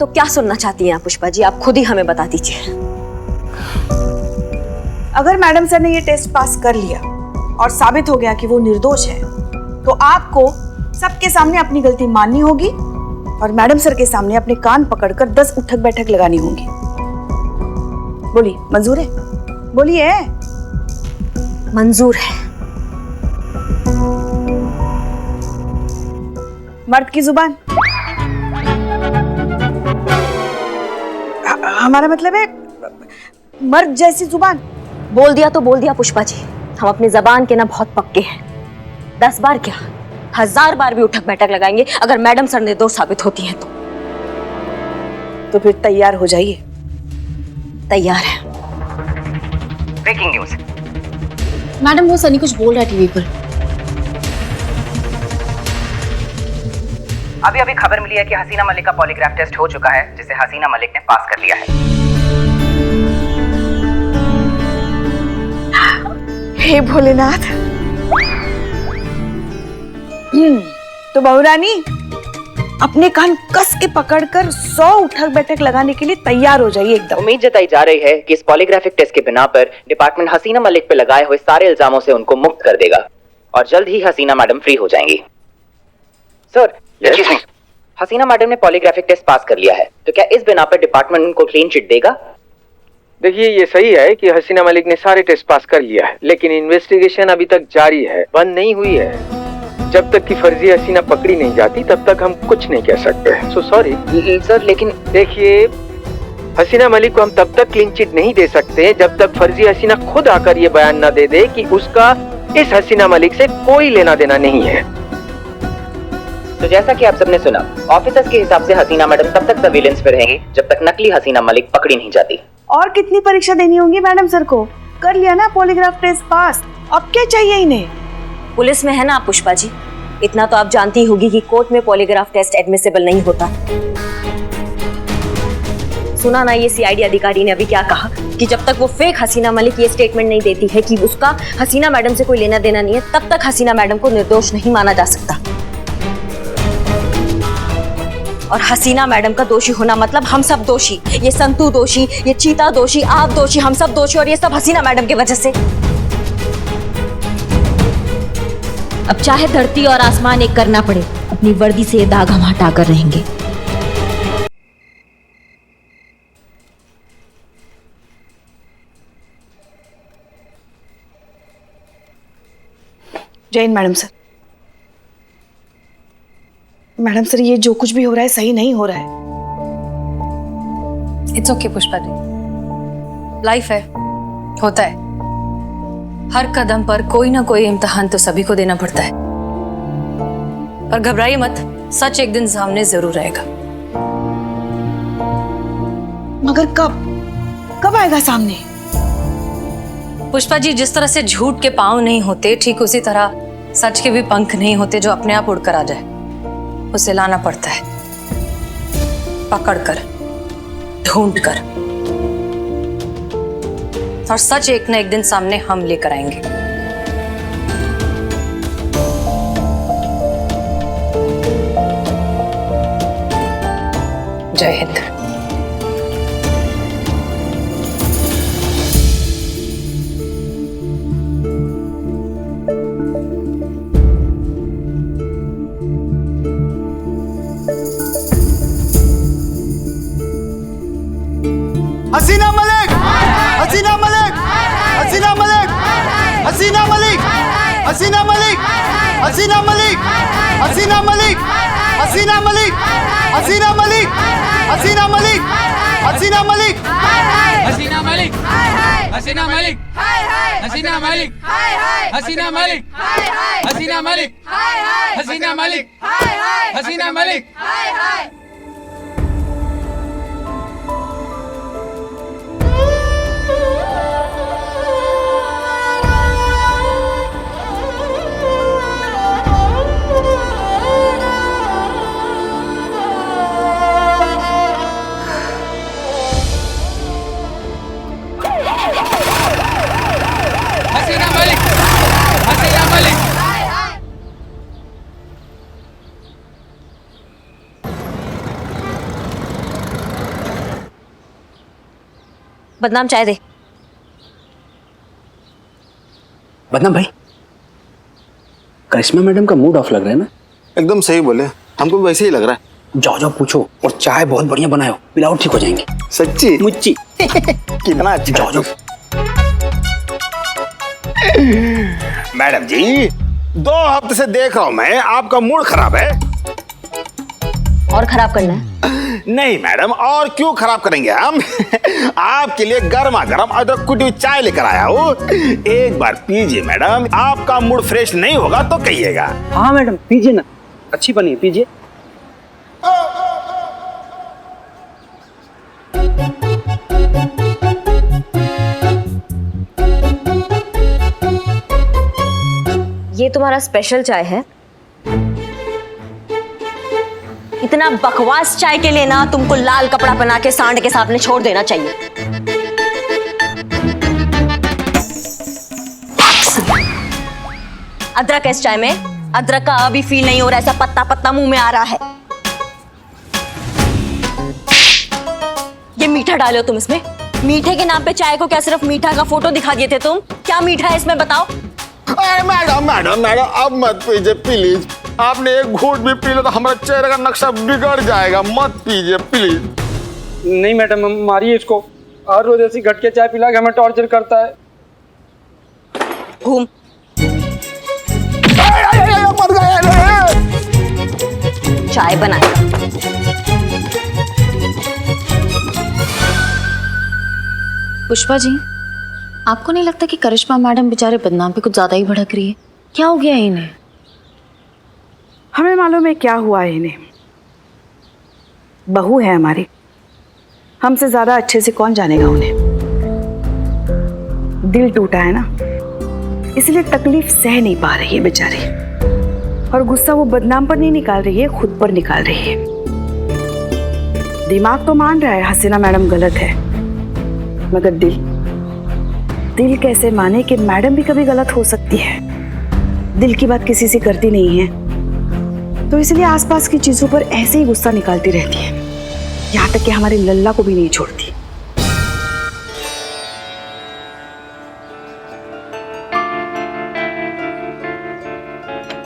तो क्या सुनना चाहती हैं आप पुष्पा जी? आप खुद ही हमें बता दीजिए। अगर मैडम सर ने ये टेस्ट पास कर लिया और साबित हो गया कि वो निर्दोष है, तो आपको सबके सामने अपनी गलती माननी होगी और मैडम सर के सामने अपने कान पकड़कर 10 उठक बैठक लगानी होगी। बोलिए, मंजूर है? बोलिए। मंजूर है। मर्द की जुबान, हमारा मतलब है मर्द जैसी जुबान। बोल दिया तो बोल दिया पुष्पा जी। हम अपनी जबान के ना बहुत पक्के हैं। 10 बार क्या, 1000 बार भी उठक बैठक लगाएंगे अगर मैडम सर निर्दोष साबित होती हैं तो फिर तैयार हो जाइए। तैयार है। Breaking news. मैडम वो सनी कुछ बोल रहा है टीवी पर। अभी खबर मिली है कि हसीना मलिक का पॉलीग्राफ टेस्ट हो चुका है, जिसे हसीना मलिक ने पास कर लिया है। हे भोलेनाथ। तो बहुरानी अपने कान कस के पकड़कर 100 उठक बैठक लगाने के लिए तैयार हो जाइए एकदम। उम्मीद जताई जा रही है कि इस पॉलीग्राफिक टेस्ट के बिना पर डिपार्टमेंट हसीना मलिक पे लगाए हुए सारे इल्जामों से उनको मुक्त कर देगा और जल्द ही हसीना मैडम फ्री हो जाएंगी। सर, एक्सक्यूज मी, हसीना मैडम ने पॉलीग्राफिक टेस्ट पास कर लिया है, तो क्या इस बिना पर डिपार्टमेंट उनको क्लीन चिट देगा? देखिए, ये सही है कि हसीना मलिक ने सारे टेस्ट पास कर लिया है, लेकिन इन्वेस्टिगेशन अभी तक जारी है, बंद नहीं हुई है। जब तक कि फर्जी हसीना पकड़ी नहीं जाती तब तक हम कुछ नहीं कह सकते। सो सॉरी सर, लेकिन देखिए, हसीना मलिक को हम तब तक क्लीन चिट नहीं दे सकते जब तक फर्जी हसीना खुद आकर ये बयान न दे दे कि उसका इस हसीना मलिक से कोई लेना देना नहीं है। तो जैसा कि आप सबने सुना, ऑफिसर्स के हिसाब से हसीना मैडम तब तक सर्विलेंस पे रहेंगी जब तक नकली हसीना मलिक पकड़ी नहीं जाती। और कितनी परीक्षा देनी होगी मैडम सर को? कर लिया ना पॉलीग्राफ टेस्ट पास, अब क्या चाहिए इन्हें? पुलिस में है ना आप पुष्पा जी, इतना तो आप जानती होगी कि कोर्ट में पॉलीग्राफ टेस्ट एडमिसिबल नहीं होता। सुना ना ये सीआईडी अधिकारी ने अभी क्या कहा कि जब तक वो फेक हसीना मलिक ये स्टेटमेंट नहीं देती है कि उसका हसीना मैडम से कोई लेना देना नहीं है, तब तक हसीना मैडम को निर्दोष नहीं माना जा सकता। और हसीना मैडम का दोषी होना मतलब हम सब दोषी, ये संतू दोषी, ये चीता दोषी, आप दोषी, हम सब दोषी, और ये सब हसीना मैडम की वजह से। अब चाहे धरती और आसमान एक करना पड़े, अपनी वर्दी से ये दाग हम हटा कर रहेंगे। Jain madam sir. Madam sir, ये जो कुछ भी हो रहा है सही नहीं हो रहा है। It's okay Pushpa ji, life है, होता है। हर कदम पर कोई ना कोई इम्तिहान तो सभी को देना पड़ता है। पर घबराइए मत, सच एक दिन सामने जरूर आएगा। मगर कब आएगा सामने? पुष्पा जी, जिस तरह से झूठ के पांव नहीं होते, ठीक उसी तरह सच के भी पंख नहीं होते जो अपने आप उड़कर आ जाए। उसे लाना पड़ता है, पकड़कर, ढूंढकर, और सच एक न एक दिन सामने हम लेकर आएंगे। जय हिंद। हसीना मलिक, हसीना मलिक, हसीना मलिक, हसीना मलिक, हसीना मलिक, हसीना मलिक, हसीना मलिक, हसीना मलिक, हसीना मलिक, हसीना मलिक, हसीना मलिक, हसीना मलिक, हसीना मलिक, हसीना मलिक, हसीना मलिक, हसीना मलिक, हसीना मलिक, हसीना मलिक। बदनाम चाय दे। बदनाम भाई, करिश्मा मैडम का मूड ऑफ लग रहा है ना? एकदम सही बोले, हमको भी वैसे ही लग रहा है। जाओ जाओ पूछो, और चाय बहुत बढ़िया बनाओ, पिलाओ ठीक हो जाएंगे। सच्ची मुच्ची कितना अच्छा। जाओ जाओ। मैडम जी, 2 हफ्ते से देख रहा हूं मैं, आपका मूड खराब है। और खराब करना है? नहीं मैडम, और क्यों खराब करेंगे हम। आपके लिए गर्मा गर्म अदरक कुटी हुई चाय लेकर आया हूँ, एक बार पीजिए मैडम। आपका मूड फ्रेश नहीं होगा तो कहिएगा। हाँ मैडम पीजिए ना, अच्छी बनी है, पीजिए। ये तुम्हारा स्पेशल चाय है? इतना बकवास चाय के लिए ना तुमको लाल कपड़ा पहना के सांड के सामने छोड़ देना चाहिए। अदरक है इस चाय में, अदरक का अभी फील नहीं हो रहा, ऐसा पत्ता पत्ता मुंह में आ रहा है। ये मीठा डाले हो तुम इसमें? मीठे के नाम पे चाय को क्या सिर्फ मीठा का फोटो दिखा दिए थे तुम? क्या मीठा है इसमें बताओ? अरे मैडम मैडम मैडम, अब मत पीजिए प्लीज। आपने एक घूंट भी पी लो तो हमारा चेहरे का नक्शा बिगड़ जाएगा, मत पीजिए प्लीज। नहीं मैडम, मारिए इसको, हर रोज ऐसी घटके चाय पिला के हमें टॉर्चर करता है। घूम। मर गए। चाय बनाए। पुष्पा जी, आपको नहीं लगता कि करिश्मा मैडम बेचारे बदनाम पे कुछ ज्यादा ही भड़क रही है? क्या हो गया इन्हें? हमें मालूम है क्या हुआ है इन्हें। बहू है हमारी, हमसे ज्यादा अच्छे से कौन जानेगा उन्हें। दिल टूटा है ना, इसलिए तकलीफ सह नहीं पा रही है बेचारी, और गुस्सा वो बदनाम पर नहीं निकाल रही है, खुद पर निकाल रही है। दिमाग तो मान रहा है हसीना मैडम गलत है, मगर दिल कैसे माने कि मैडम भी कभी गलत हो सकती है। दिल की बात किसी से करती नहीं है, तो इसलिए आसपास की चीजों पर ऐसे ही गुस्सा निकालती रहती है, यहाँ तक कि हमारे लल्ला को भी नहीं छोड़ती।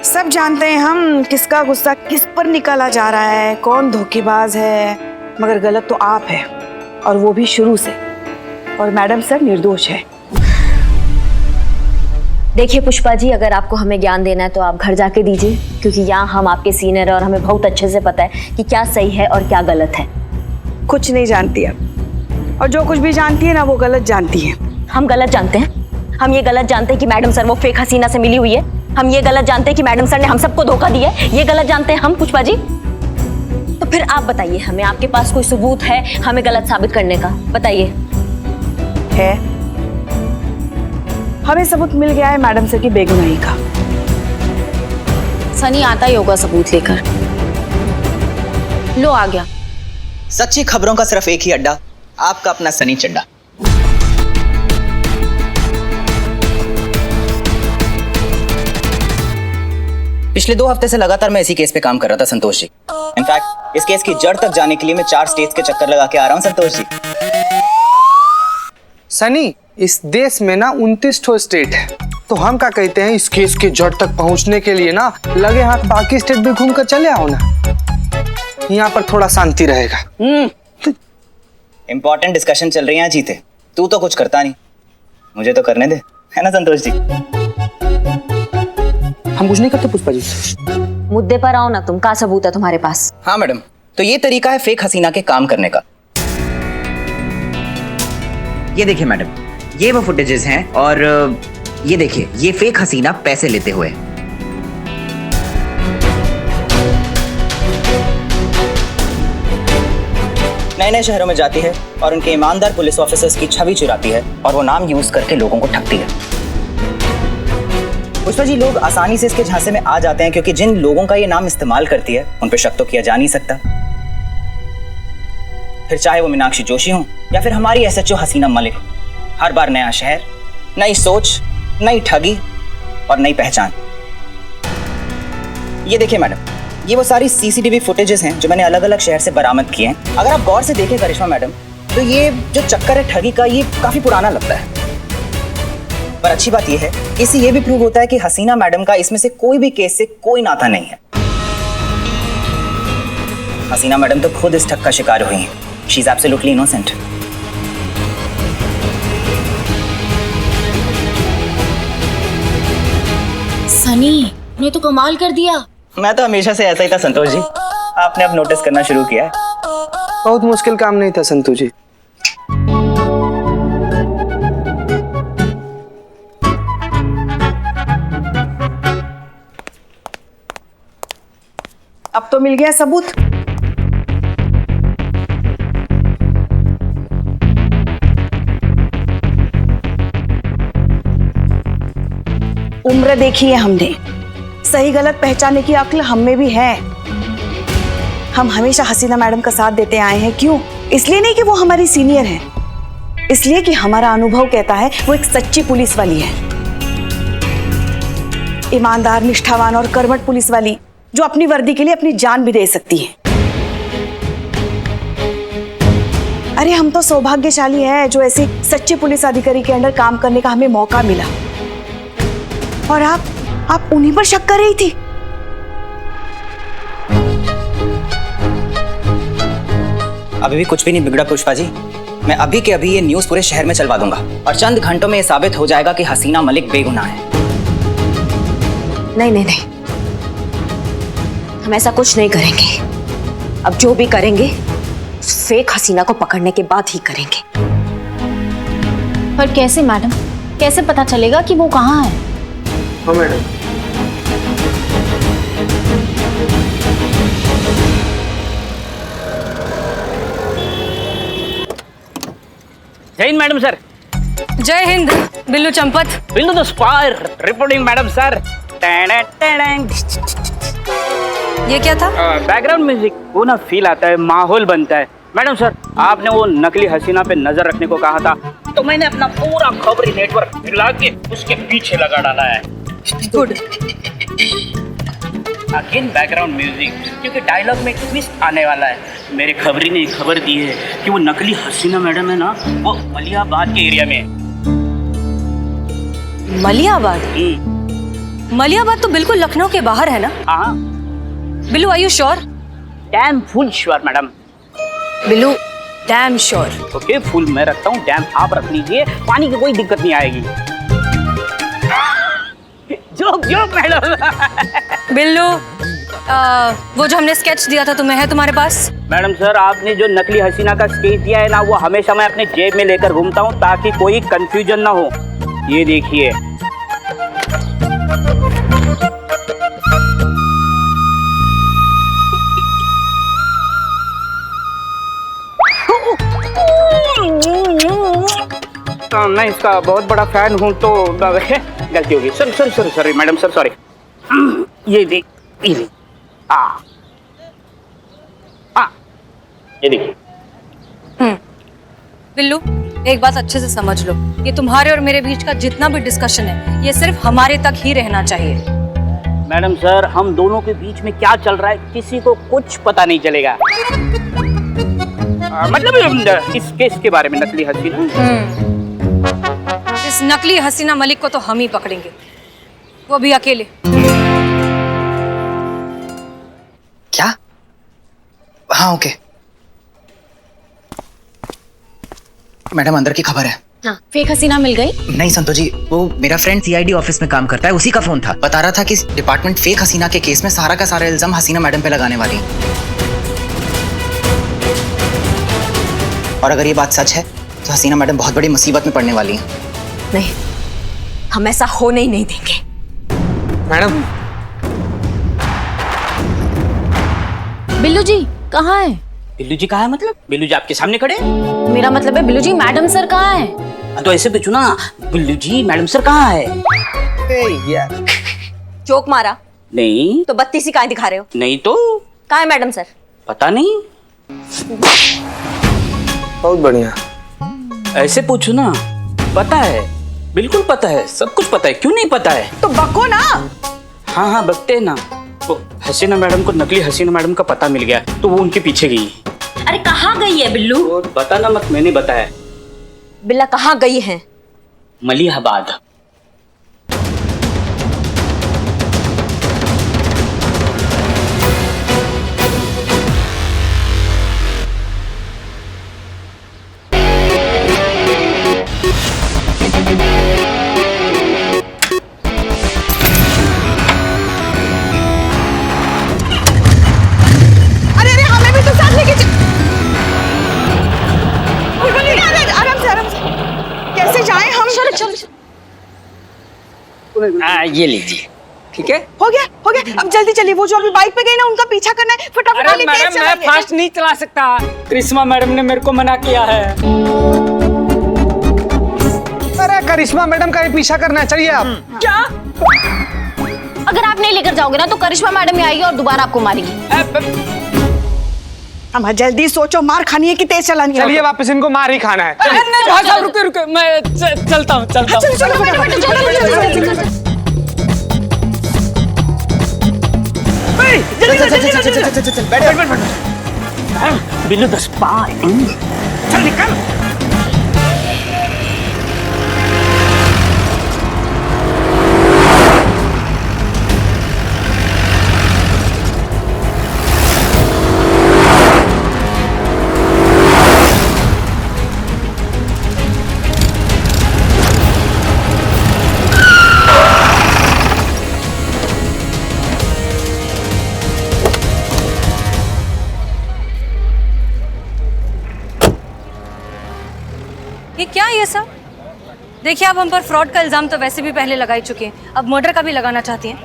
सब जानते हैं हम किसका गुस्सा किस पर निकाला जा रहा है, कौन धोखेबाज है, मगर गलत तो आप है, और वो भी शुरू से। और मैडम सर निर्दोष है। देखिए पुष्पा जी, अगर आपको हमें ज्ञान देना है तो आप घर जाके दीजिए, क्योंकि यहाँ हम आपके सीनियर हैं और हमें बहुत अच्छे से पता है कि क्या सही है और क्या गलत है। कुछ नहीं जानती आप, और जो कुछ भी जानती है ना वो गलत जानती है। हम गलत जानते हैं? हम ये गलत जानते हैं कि मैडम सर वो फेक हसीना से मिली हुई है? हम ये गलत जानते हैं कि मैडम सर ने हम सबको धोखा दिया है? ये गलत जानते हैं हम पुष्पा जी? तो फिर आप बताइए हमें, आपके पास कोई सबूत है हमें गलत साबित करने का? बताइए। है, हमें सबूत मिल गया है मैडम सर की बेगुनाही का। सनी आता ही होगा सबूत लेकर। लो आ गया। सच्ची खबरों का सिर्फ एक ही अड्डा, आपका अपना सनी चड्डा। पिछले 2 हफ्ते से लगातार मैं इसी केस पे काम कर रहा था संतोष जी। इनफैक्ट इस केस की जड़ तक जाने के लिए मैं 4 स्टेट्स के चक्कर लगा के आ रहा हूँ संतोष जी। सनी, इस देश में ना 29 ठो स्टेट है, तो हम क्या कहते हैं इस केस के जड़ तक पहुंचने के लिए ना लगे हाथ बाकी स्टेट भी घूम कर चले आओ ना, यहाँ पर थोड़ा शांति रहेगा। इंपॉर्टेंट डिस्कशन चल रही है जीते, तू तो कुछ करता नहीं, मुझे तो करने दे, है ना संतोष जी? हम कुछ नहीं करते पुष्पा जी। मुद्दे पर आओ ना तुम, क्या सबूत है तुम्हारे पास? हाँ मैडम, तो ये तरीका है फेक हसीना के काम करने का। ये देखिए मैडम, ये वो फुटेजेस हैं, और ये देखिए ये फेक हसीना पैसे लेते हुए। नए नए शहरों में जाती है और उनके ईमानदार पुलिस ऑफिसर्स की छवि चुराती है और वो नाम यूज करके लोगों को ठगती है। पुष्पा जी, लोग आसानी से इसके झांसे में आ जाते हैं क्योंकि जिन लोगों का ये नाम इस्तेमाल करती है उन पे शक तो किया जा नहीं सकता, फिर चाहे वो मीनाक्षी जोशी हो या फिर हमारी SHO हसीना मलिक। हर बार नया शहर, नई सोच, नई ठगी और नई पहचान। ये देखिए मैडम, ये वो सारी CCTV फुटेजेस हैं जो मैंने अलग अलग शहर से बरामद किए हैं। अगर आप गौर से देखें करिश्मा मैडम, तो ये जो चक्कर है ठगी का, ये काफी पुराना लगता है। पर अच्छी बात ये है, इससे ये भी प्रूव होता है कि हसीना मैडम का इसमें से कोई भी केस से कोई नाता नहीं है। हसीना मैडम तो खुद इस ठग का शिकार हुई हैं। She is absolutely innocent. Sunny ने तो कमाल कर दिया। मैं तो हमेशा से ऐसा ही था संतोष जी, आपने अब नोटिस करना शुरू किया है। बहुत मुश्किल काम नहीं था संतू जी। अब तो मिल गया सबूत। उम्र देखी है हमने, सही गलत पहचानने की अक्ल हम में भी है। हम हमेशा हसीना मैडम का साथ देते आए हैं। क्यों? इसलिए नहीं कि वो हमारी सीनियर है, इसलिए कि हमारा अनुभव कहता है वो एक सच्ची पुलिस वाली है, ईमानदार, निष्ठावान और कर्मठ पुलिस वाली, जो अपनी वर्दी के लिए अपनी जान भी दे सकती है। अरे हम तो सौभाग्यशाली हैं जो ऐसे सच्चे पुलिस अधिकारी के अंडर काम करने का हमें मौका मिला। और आप उन्हीं पर शक कर रही थी। अभी भी कुछ भी नहीं बिगड़ा पुष्पा जी। मैं अभी के अभी ये न्यूज़ पूरे शहर में चलवा दूंगा और चंद घंटों में ये साबित हो जाएगा कि हसीना मलिक बेगुनाह है। नहीं नहीं नहीं, हम ऐसा कुछ नहीं करेंगे। अब जो भी करेंगे उस फेक हसीना को पकड़ने के बाद ही करेंगे। पर कैसे मैडम, कैसे पता चलेगा कि वो कहाँ है? हाँ मैडम। जय हिंद मैडम सर। जय Hind Billu Champat. Billu the spy reporting madam sir. ये क्या था? बैकग्राउंड म्यूजिक, वो ना फील आता है, माहौल बनता है। मैडम सर, आपने वो नकली हसीना पे नजर रखने को कहा था, तो मैंने अपना पूरा खबरी नेटवर्क मिला के उसके पीछे लगा डाला है। गुड। अगेन बैकग्राउंड म्यूजिक, क्योंकि डायलॉग में ट्विस्ट आने वाला है। मेरे खबरी ने खबर दी है कि वो नकली हसीना मैडम है ना, वो मलियाबाद के एरिया में है। मलियाबाद? मलियाबाद तो बिल्कुल लखनऊ के बाहर है ना? हाँ। Billu are you sure? Damn full sure madam. Billu damn sure? Okay, full मैं रखता हूँ, डैम आप रख लीजिए, पानी की कोई दिक्कत नहीं आएगी। Joke joke madam. बिल्लू वो जो हमने स्केच दिया था तुम्हें, है तुम्हारे पास? मैडम सर, आपने जो नकली हसीना का स्केच दिया है ना, वो हमेशा मैं अपने जेब में लेकर घूमता हूँ ताकि कोई कंफ्यूजन ना हो। ये देखिए। मैं इसका बहुत बड़ा फैन हूँ, तो गलती होगी। Sorry madam sir, sorry. ये देख, ये देखिए। बिल्लू, एक बात अच्छे से समझ लो, ये तुम्हारे और मेरे बीच का जितना भी डिस्कशन है, ये सिर्फ हमारे तक ही रहना चाहिए। मैडम सर, हम दोनों के बीच में क्या चल रहा है किसी को कुछ पता नहीं चलेगा। मतलब इस केस के बारे में, नकली हसीना। इस नकली हसीना मलिक को तो हम ही पकड़ेंगे, वो भी अकेले। क्या? हाँ ओके। मैडम, अंदर की खबर है। हाँ, फेक हसीना मिल गई? नहीं संतो जी, वो मेरा फ्रेंड सीआईडी ऑफिस में काम करता है, उसी का फोन था। बता रहा था कि डिपार्टमेंट फेक हसीना के केस में सारा का सारा इल्जाम हसीना मैडम पे लगाने वाली है। और अगर ये बात सच है तो हसीना मैडम बहुत बड़ी मुसीबत में पड़ने वाली है। नहीं, हम ऐसा होने ही नहीं देंगे। मैडम। बिल्लू जी कहाँ है? बिल्लू जी कहाँ है? मतलब बिल्लू जी आपके सामने खड़े? मेरा मतलब है बिल्लू जी मैडम सर कहाँ है? तो ऐसे पूछो ना, बिल्लू जी मैडम सर कहाँ है? यार जोक मारा? नहीं। तो बत्तीसी कहाँ दिखा रहे हो? नहीं तो कहाँ है मैडम सर? पता नहीं। बहुत बढ़िया। ऐसे पूछो ना, पता है, बिल्कुल पता है, सब कुछ पता है। क्यों नहीं पता है? तो बको ना। हाँ बकते हैं ना। तो हसीना मैडम को नकली हसीना मैडम का पता मिल गया, तो वो उनके पीछे गई। अरे अरे कहाँ गई है बिल्लू? और बताना मत, मैंने बताया। बिल्ला कहाँ गई है? मलिहाबाद। ये लीजिए, ठीक है? हो गया हो गया। अब जल्दी चलिए, वो जो अभी बाइक पे गई ना उनका पीछा करना है। फटाफट अरे मैडम मैं फास्ट नहीं चला सकता, करिश्मा मैडम ने मेरे को मना किया है। अरे करिश्मा मैडम का ही पीछा करना है, चलिए आप। क्या? अगर आप नहीं लेकर जाओगे ना तो करिश्मा मैडम ही आएगी और दोबारा आपको मारेगी। हम जल्दी सोचो, मार खानी है कि तेज चलानी है? चलिए वापस इनको मार ही खाना है। भाई साहब रुके रुके, मैं चलता हूँ चलता हूँ। बिल्लू 10 पार चल निकल। ये क्या है ये सब? देखिए आप हम पर फ्रॉड का इल्जाम तो वैसे भी पहले लगा ही चुके हैं, अब मर्डर का भी लगाना चाहती हैं।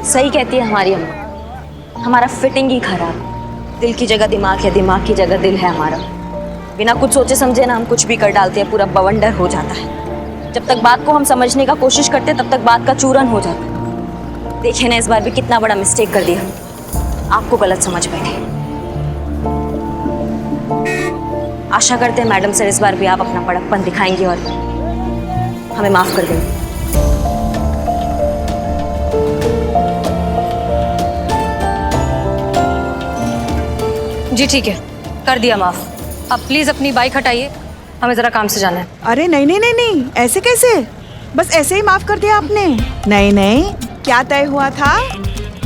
सही कहती है हमारी अम्मा, हमारा फिटिंग ही खराब। दिल की जगह दिमाग है, दिमाग की जगह दिल है हमारा। बिना कुछ सोचे समझे ना हम कुछ भी कर डालते हैं, पूरा बवंडर हो जाता है। जब तक बात को हम समझने का कोशिश करते हैं तब तक बात का चूरन हो जाता है। देखिए ना इस बार भी कितना बड़ा मिस्टेक कर दिया, आपको गलत समझ बैठे। आशा करते हैं मैडम सर इस बार भी आप अपना बड़कपन दिखाएंगे और हमें माफ कर देंगे। जी ठीक है, कर दिया माफ। अब प्लीज अपनी बाइक हटाइए, हमें जरा काम से जाना है। अरे नहीं नहीं नहीं नहीं, ऐसे कैसे? बस ऐसे ही माफ कर दिया आपने? नहीं नहीं, क्या तय हुआ था?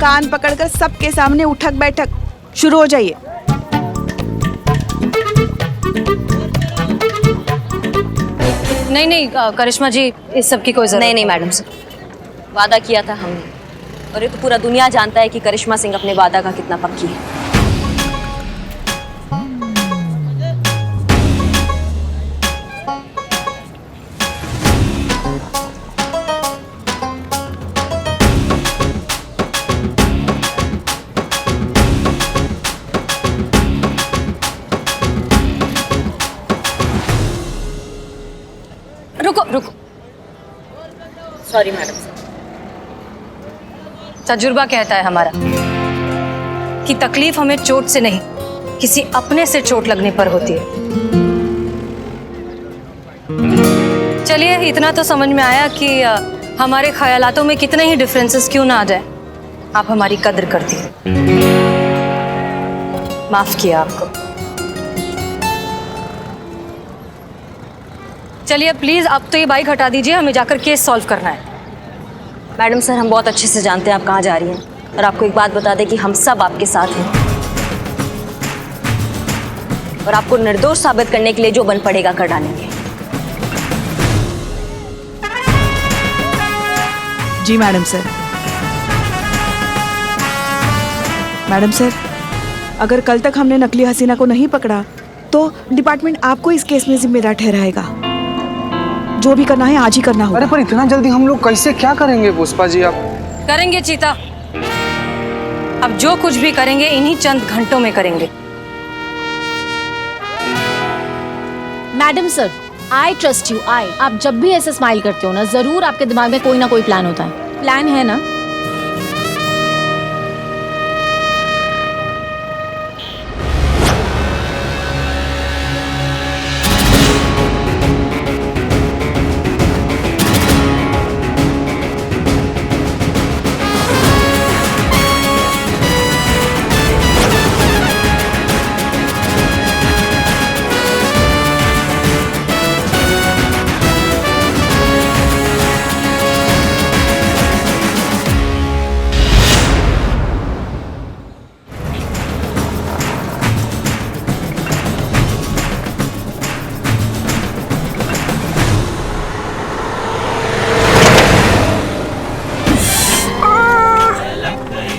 कान पकड़कर सबके सामने उठक बैठक शुरू हो जाइए। नहीं नहीं करिश्मा जी, इस सब की कोई जरूरत नहीं नहीं मैडम सर, वादा किया था हमने, और ये तो पूरा दुनिया जानता है कि करिश्मा सिंह अपने वादा का कितना पक्की है। रुको रुको, सॉरी मैडम। तजुर्बा कहता है हमारा कि तकलीफ हमें चोट से नहीं, किसी अपने से चोट लगने पर होती है। चलिए इतना तो समझ में आया कि हमारे ख्यालातों में कितने ही डिफरेंसेस क्यों ना आ जाए, आप हमारी कद्र करती हैं। माफ किया आपको। चलिए प्लीज अब तो ये बाइक हटा दीजिए, हमें जाकर केस सॉल्व करना है। मैडम सर हम बहुत अच्छे से जानते हैं आप कहाँ जा रही हैं, और आपको एक बात बता दें कि हम सब आपके साथ हैं, और आपको निर्दोष साबित करने के लिए जो बन पड़ेगा कर डालेंगे। जी मैडम सर। मैडम सर, अगर कल तक हमने नकली हसीना को नहीं पकड़ा तो डिपार्टमेंट आपको इस केस में जिम्मेदार ठहराएगा। जो भी करना है आज ही करना होगा। अरे पर इतना जल्दी हम लोग कैसे क्या करेंगे पुष्पा जी? आप करेंगे चीता, अब जो कुछ भी करेंगे इन्हीं चंद घंटों में करेंगे। Madam sir I trust you. आप जब भी ऐसे स्माइल करते हो ना, जरूर आपके दिमाग में कोई ना कोई प्लान होता है। प्लान है ना?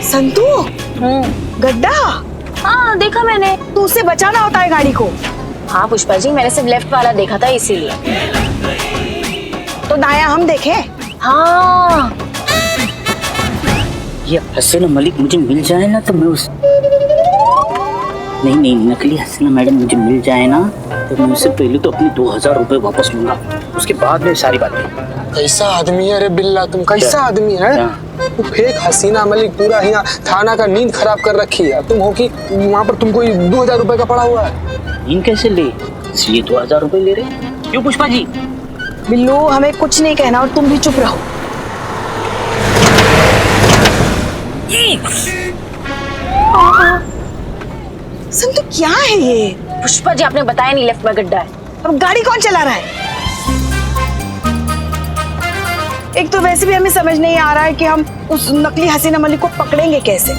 संतू, गड्ढा। हाँ देखा मैंने। तो उससे बचाना होता है गाड़ी को। हाँ पुष्पा जी, मैंने सिर्फ लेफ्ट वाला देखा था इसीलिए। तो दाया हम देखे। हाँ ये हसीना मलिक मुझे मिल जाए ना तो मैं उस नहीं नकली हसीना मैडम मुझे मिल जाए ना तो मैं उससे पहले तो अपने 2000 रुपए वापस लूंगा, उसके बाद में सारी बातें। कैसा आदमी है रे बिल्ला, तुम कैसा आदमी है? तू फेक हसीना मलिक पूरा यहाँ थाना का नींद खराब कर रखी है। तुम हो कि वहाँ पर तुमको 2000 रुपए का पड़ा हुआ है। नींद कैसे ले, ये 2000 रुपए ले रहे क्यों पुष्पा जी? बिल्लू हमें कुछ नहीं कहना और तुम भी चुप रहो। संतु क्या है ये? पुष्पा जी आपने बताया नहीं लेफ्ट में गड्ढा है। अब गाड़ी कौन चला रहा है? एक तो वैसे भी हमें समझ नहीं आ रहा है कि हम उस नकली हसीना मलिक को पकड़ेंगे कैसे।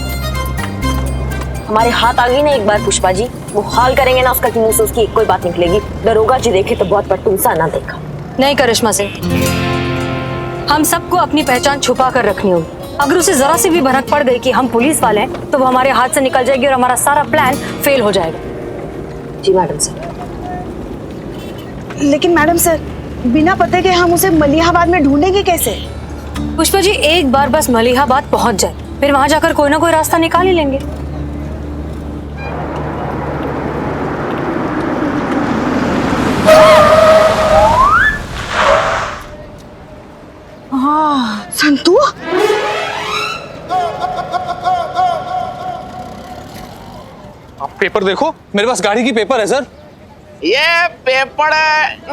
हमारे हाथ आ गई ना एक बार पुष्पा जी, वो हाल करेंगे ना उसका कि मुंह से उसकी कोई बात निकलेगी। दरोगा जी देखे तो बहुत बटुमसा ना देखा। नहीं करिश्मा सिंह, हम सबको अपनी पहचान छुपा कर रखनी होगी। अगर उसे जरा सी भी भनक पड़ गई कि हम पुलिस वाले हैं तो वो हमारे हाथ से निकल जाएगी और हमारा सारा प्लान फेल हो जाएगा। जी मैडम सर। लेकिन मैडम सर, बिना पते के हम उसे मलिहाबाद में ढूंढेंगे कैसे? पुष्पा जी एक बार बस मलिहाबाद पहुंच जाए, फिर वहां जाकर कोई ना कोई रास्ता निकाल ही लेंगे। हाँ संतू, आप पेपर देखो, मेरे पास गाड़ी की पेपर है सर। ये पेपर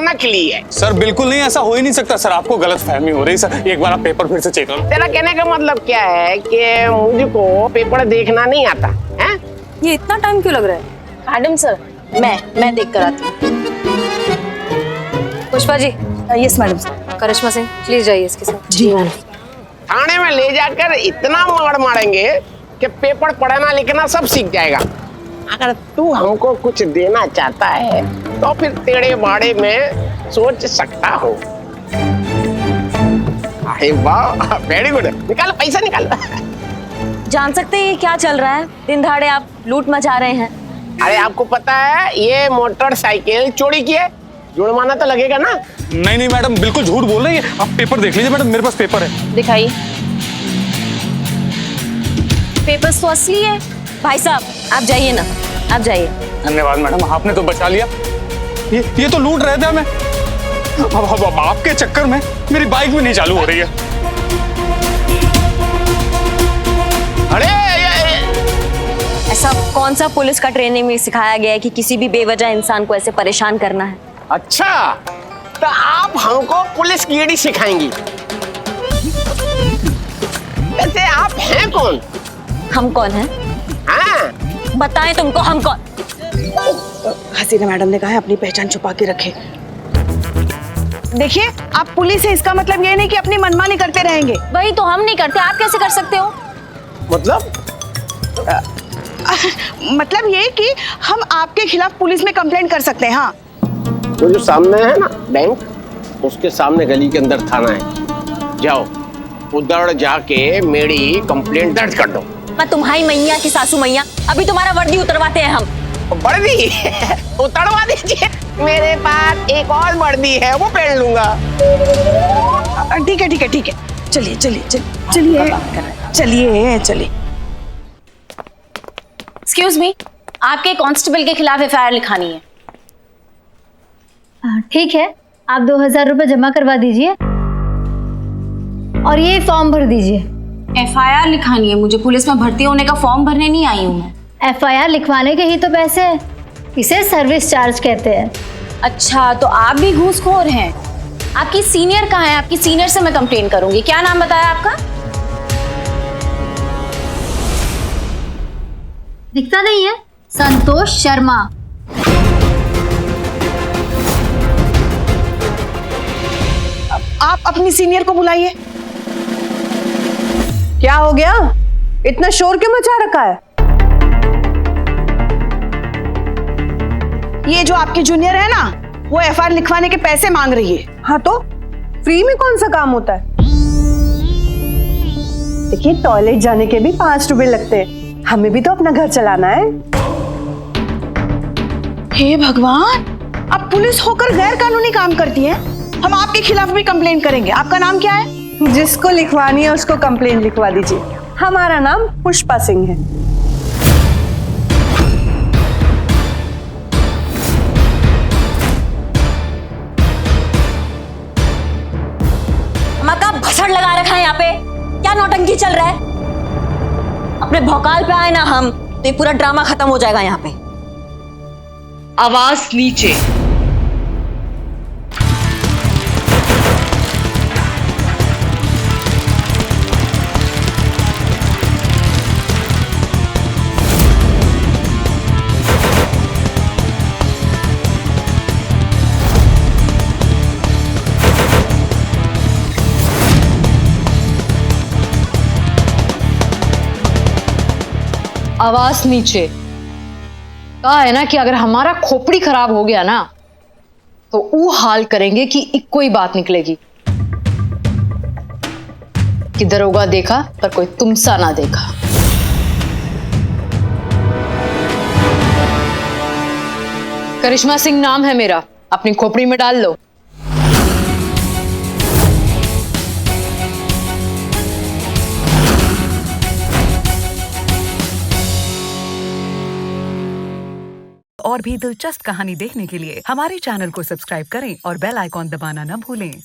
नकली है सर बिल्कुल नहीं, ऐसा हो ही नहीं सकता सर। आपको गलत फहमी हो रही सर, एक बार आप पेपर फिर से चेक करो। तेरा कहने का मतलब क्या है कि मुझको पेपर देखना नहीं आता है? ये इतना टाइम क्यों लग रहा है? मैडम सर मैं देख कर आती हूँ। Pushpa ji. Yes madam sir. Karishma Singh please जाइए इसके साथ। जी मैडम। थाने में ले जाकर इतना मार मारेंगे कि पेपर पढ़ना लिखना सब सीख जाएगा। अगर तू हमको कुछ देना चाहता है तो फिर तेरे बारे में सोच सकता हो। अरे वाह, वेरी गुड। निकाल पैसा निकाल। जान सकते हैं ये क्या चल रहा है? दिन दहाड़े आप लूट मचा रहे हैं। अरे आपको पता है ये मोटरसाइकिल चोरी की है, जुर्माना तो लगेगा ना? नहीं मैडम, बिल्कुल झूठ बोल रही है। आप पेपर देख लीजिए मैडम, मेरे पास पेपर है। दिखाइए। पेपर्स तो असली है। भाई साहब आप जाइए ना, आप जाइए। धन्यवाद मैडम, आपने तो बचा लिया। ये तो लूट रहे थे हमें। अब आपके चक्कर में मेरी बाइक भी नहीं चालू हो रही है। अरे ऐसा कौन सा पुलिस का ट्रेनिंग में सिखाया गया है कि किसी भी बेवजह इंसान को ऐसे परेशान करना है? अच्छा, तो आप हमको पुलिस कीड़ी सिखाएंगी? वैसे आप हैं कौन? हम कौन हैं? हाँ बताएं तुमको हम कौन? हसीना मैडम ने कहा है अपनी पहचान छुपा के रखे। देखिए आप पुलिस है, इसका मतलब ये नहीं कि अपनी मनमानी करते रहेंगे। वही तो हम नहीं करते, आप कैसे कर सकते हो? मतलब ये कि हम आपके खिलाफ पुलिस में कंप्लेंट कर सकते हैं। हाँ, वो जो सामने है ना बैंक, उसके सामने गली के अंदर थाना है। जाओ उधर जाके मेरी कंप्लेंट दर्ज कर दो। मैं तुम्हारी मैया की सासू मैया, अभी तुम्हारा वर्दी उतरवाते हैं हम। वर्दी उतरवा दीजिए, मेरे पास एक और वर्दी है, वो पहन लूंगा। ठीक है ठीक है ठीक है, चलिए चलिए चलिए चलिए चलिए। एक्सक्यूज मी, आपके कांस्टेबल के खिलाफ एफआईआर लिखानी है। ठीक है, आप 2000 रुपए जमा करवा दीजिए और ये फॉर्म भर दीजिए। एफआईआर लिखानी है मुझे, पुलिस में भर्ती होने का फॉर्म भरने नहीं आई हूँ मैं। एफआईआर लिखवाने के ही तो पैसे हैं, इसे सर्विस चार्ज कहते हैं। अच्छा, तो आप भी घूसखोर हैं। आपकी सीनियर कहाँ है? आपकी सीनियर से मैं कंप्लेन करूंगी। क्या नाम बताया आपका? दिखता नहीं है? संतोष शर्मा। आप अपनी सीनियर को बुलाइए। क्या हो गया? इतना शोर क्यों मचा रखा है? ये जो आपकी जूनियर है ना, वो एफआईआर लिखवाने के पैसे मांग रही है। हाँ तो फ्री में कौन सा काम होता है? देखिए टॉयलेट जाने के भी 5 रुपए लगते हैं, हमें भी तो अपना घर चलाना है। हे भगवान, आप पुलिस होकर गैर कानूनी काम करती हैं। हम आपके खिलाफ भी कंप्लेन करेंगे। आपका नाम क्या है? जिसको लिखवानी है उसको कंप्लेन लिखवा दीजिए। हमारा नाम पुष्पा सिंह है। का भसड़ लगा रखा है यहाँ पे, क्या नौटंकी चल रहा है? अपने भौकाल पे आए ना हम, तो ये पूरा ड्रामा खत्म हो जाएगा यहाँ पे। आवाज नीचे। आवाज नीचे। कहा है ना कि अगर हमारा खोपड़ी खराब हो गया ना तो वो हाल करेंगे कि इक्को ही बात निकलेगी कि दरोगा देखा पर कोई तुमसा ना देखा। करिश्मा सिंह नाम है मेरा, अपनी खोपड़ी में डाल लो। और भी दिलचस्प कहानी देखने के लिए हमारे चैनल को सब्सक्राइब करें और बेल आइकॉन दबाना न भूलें।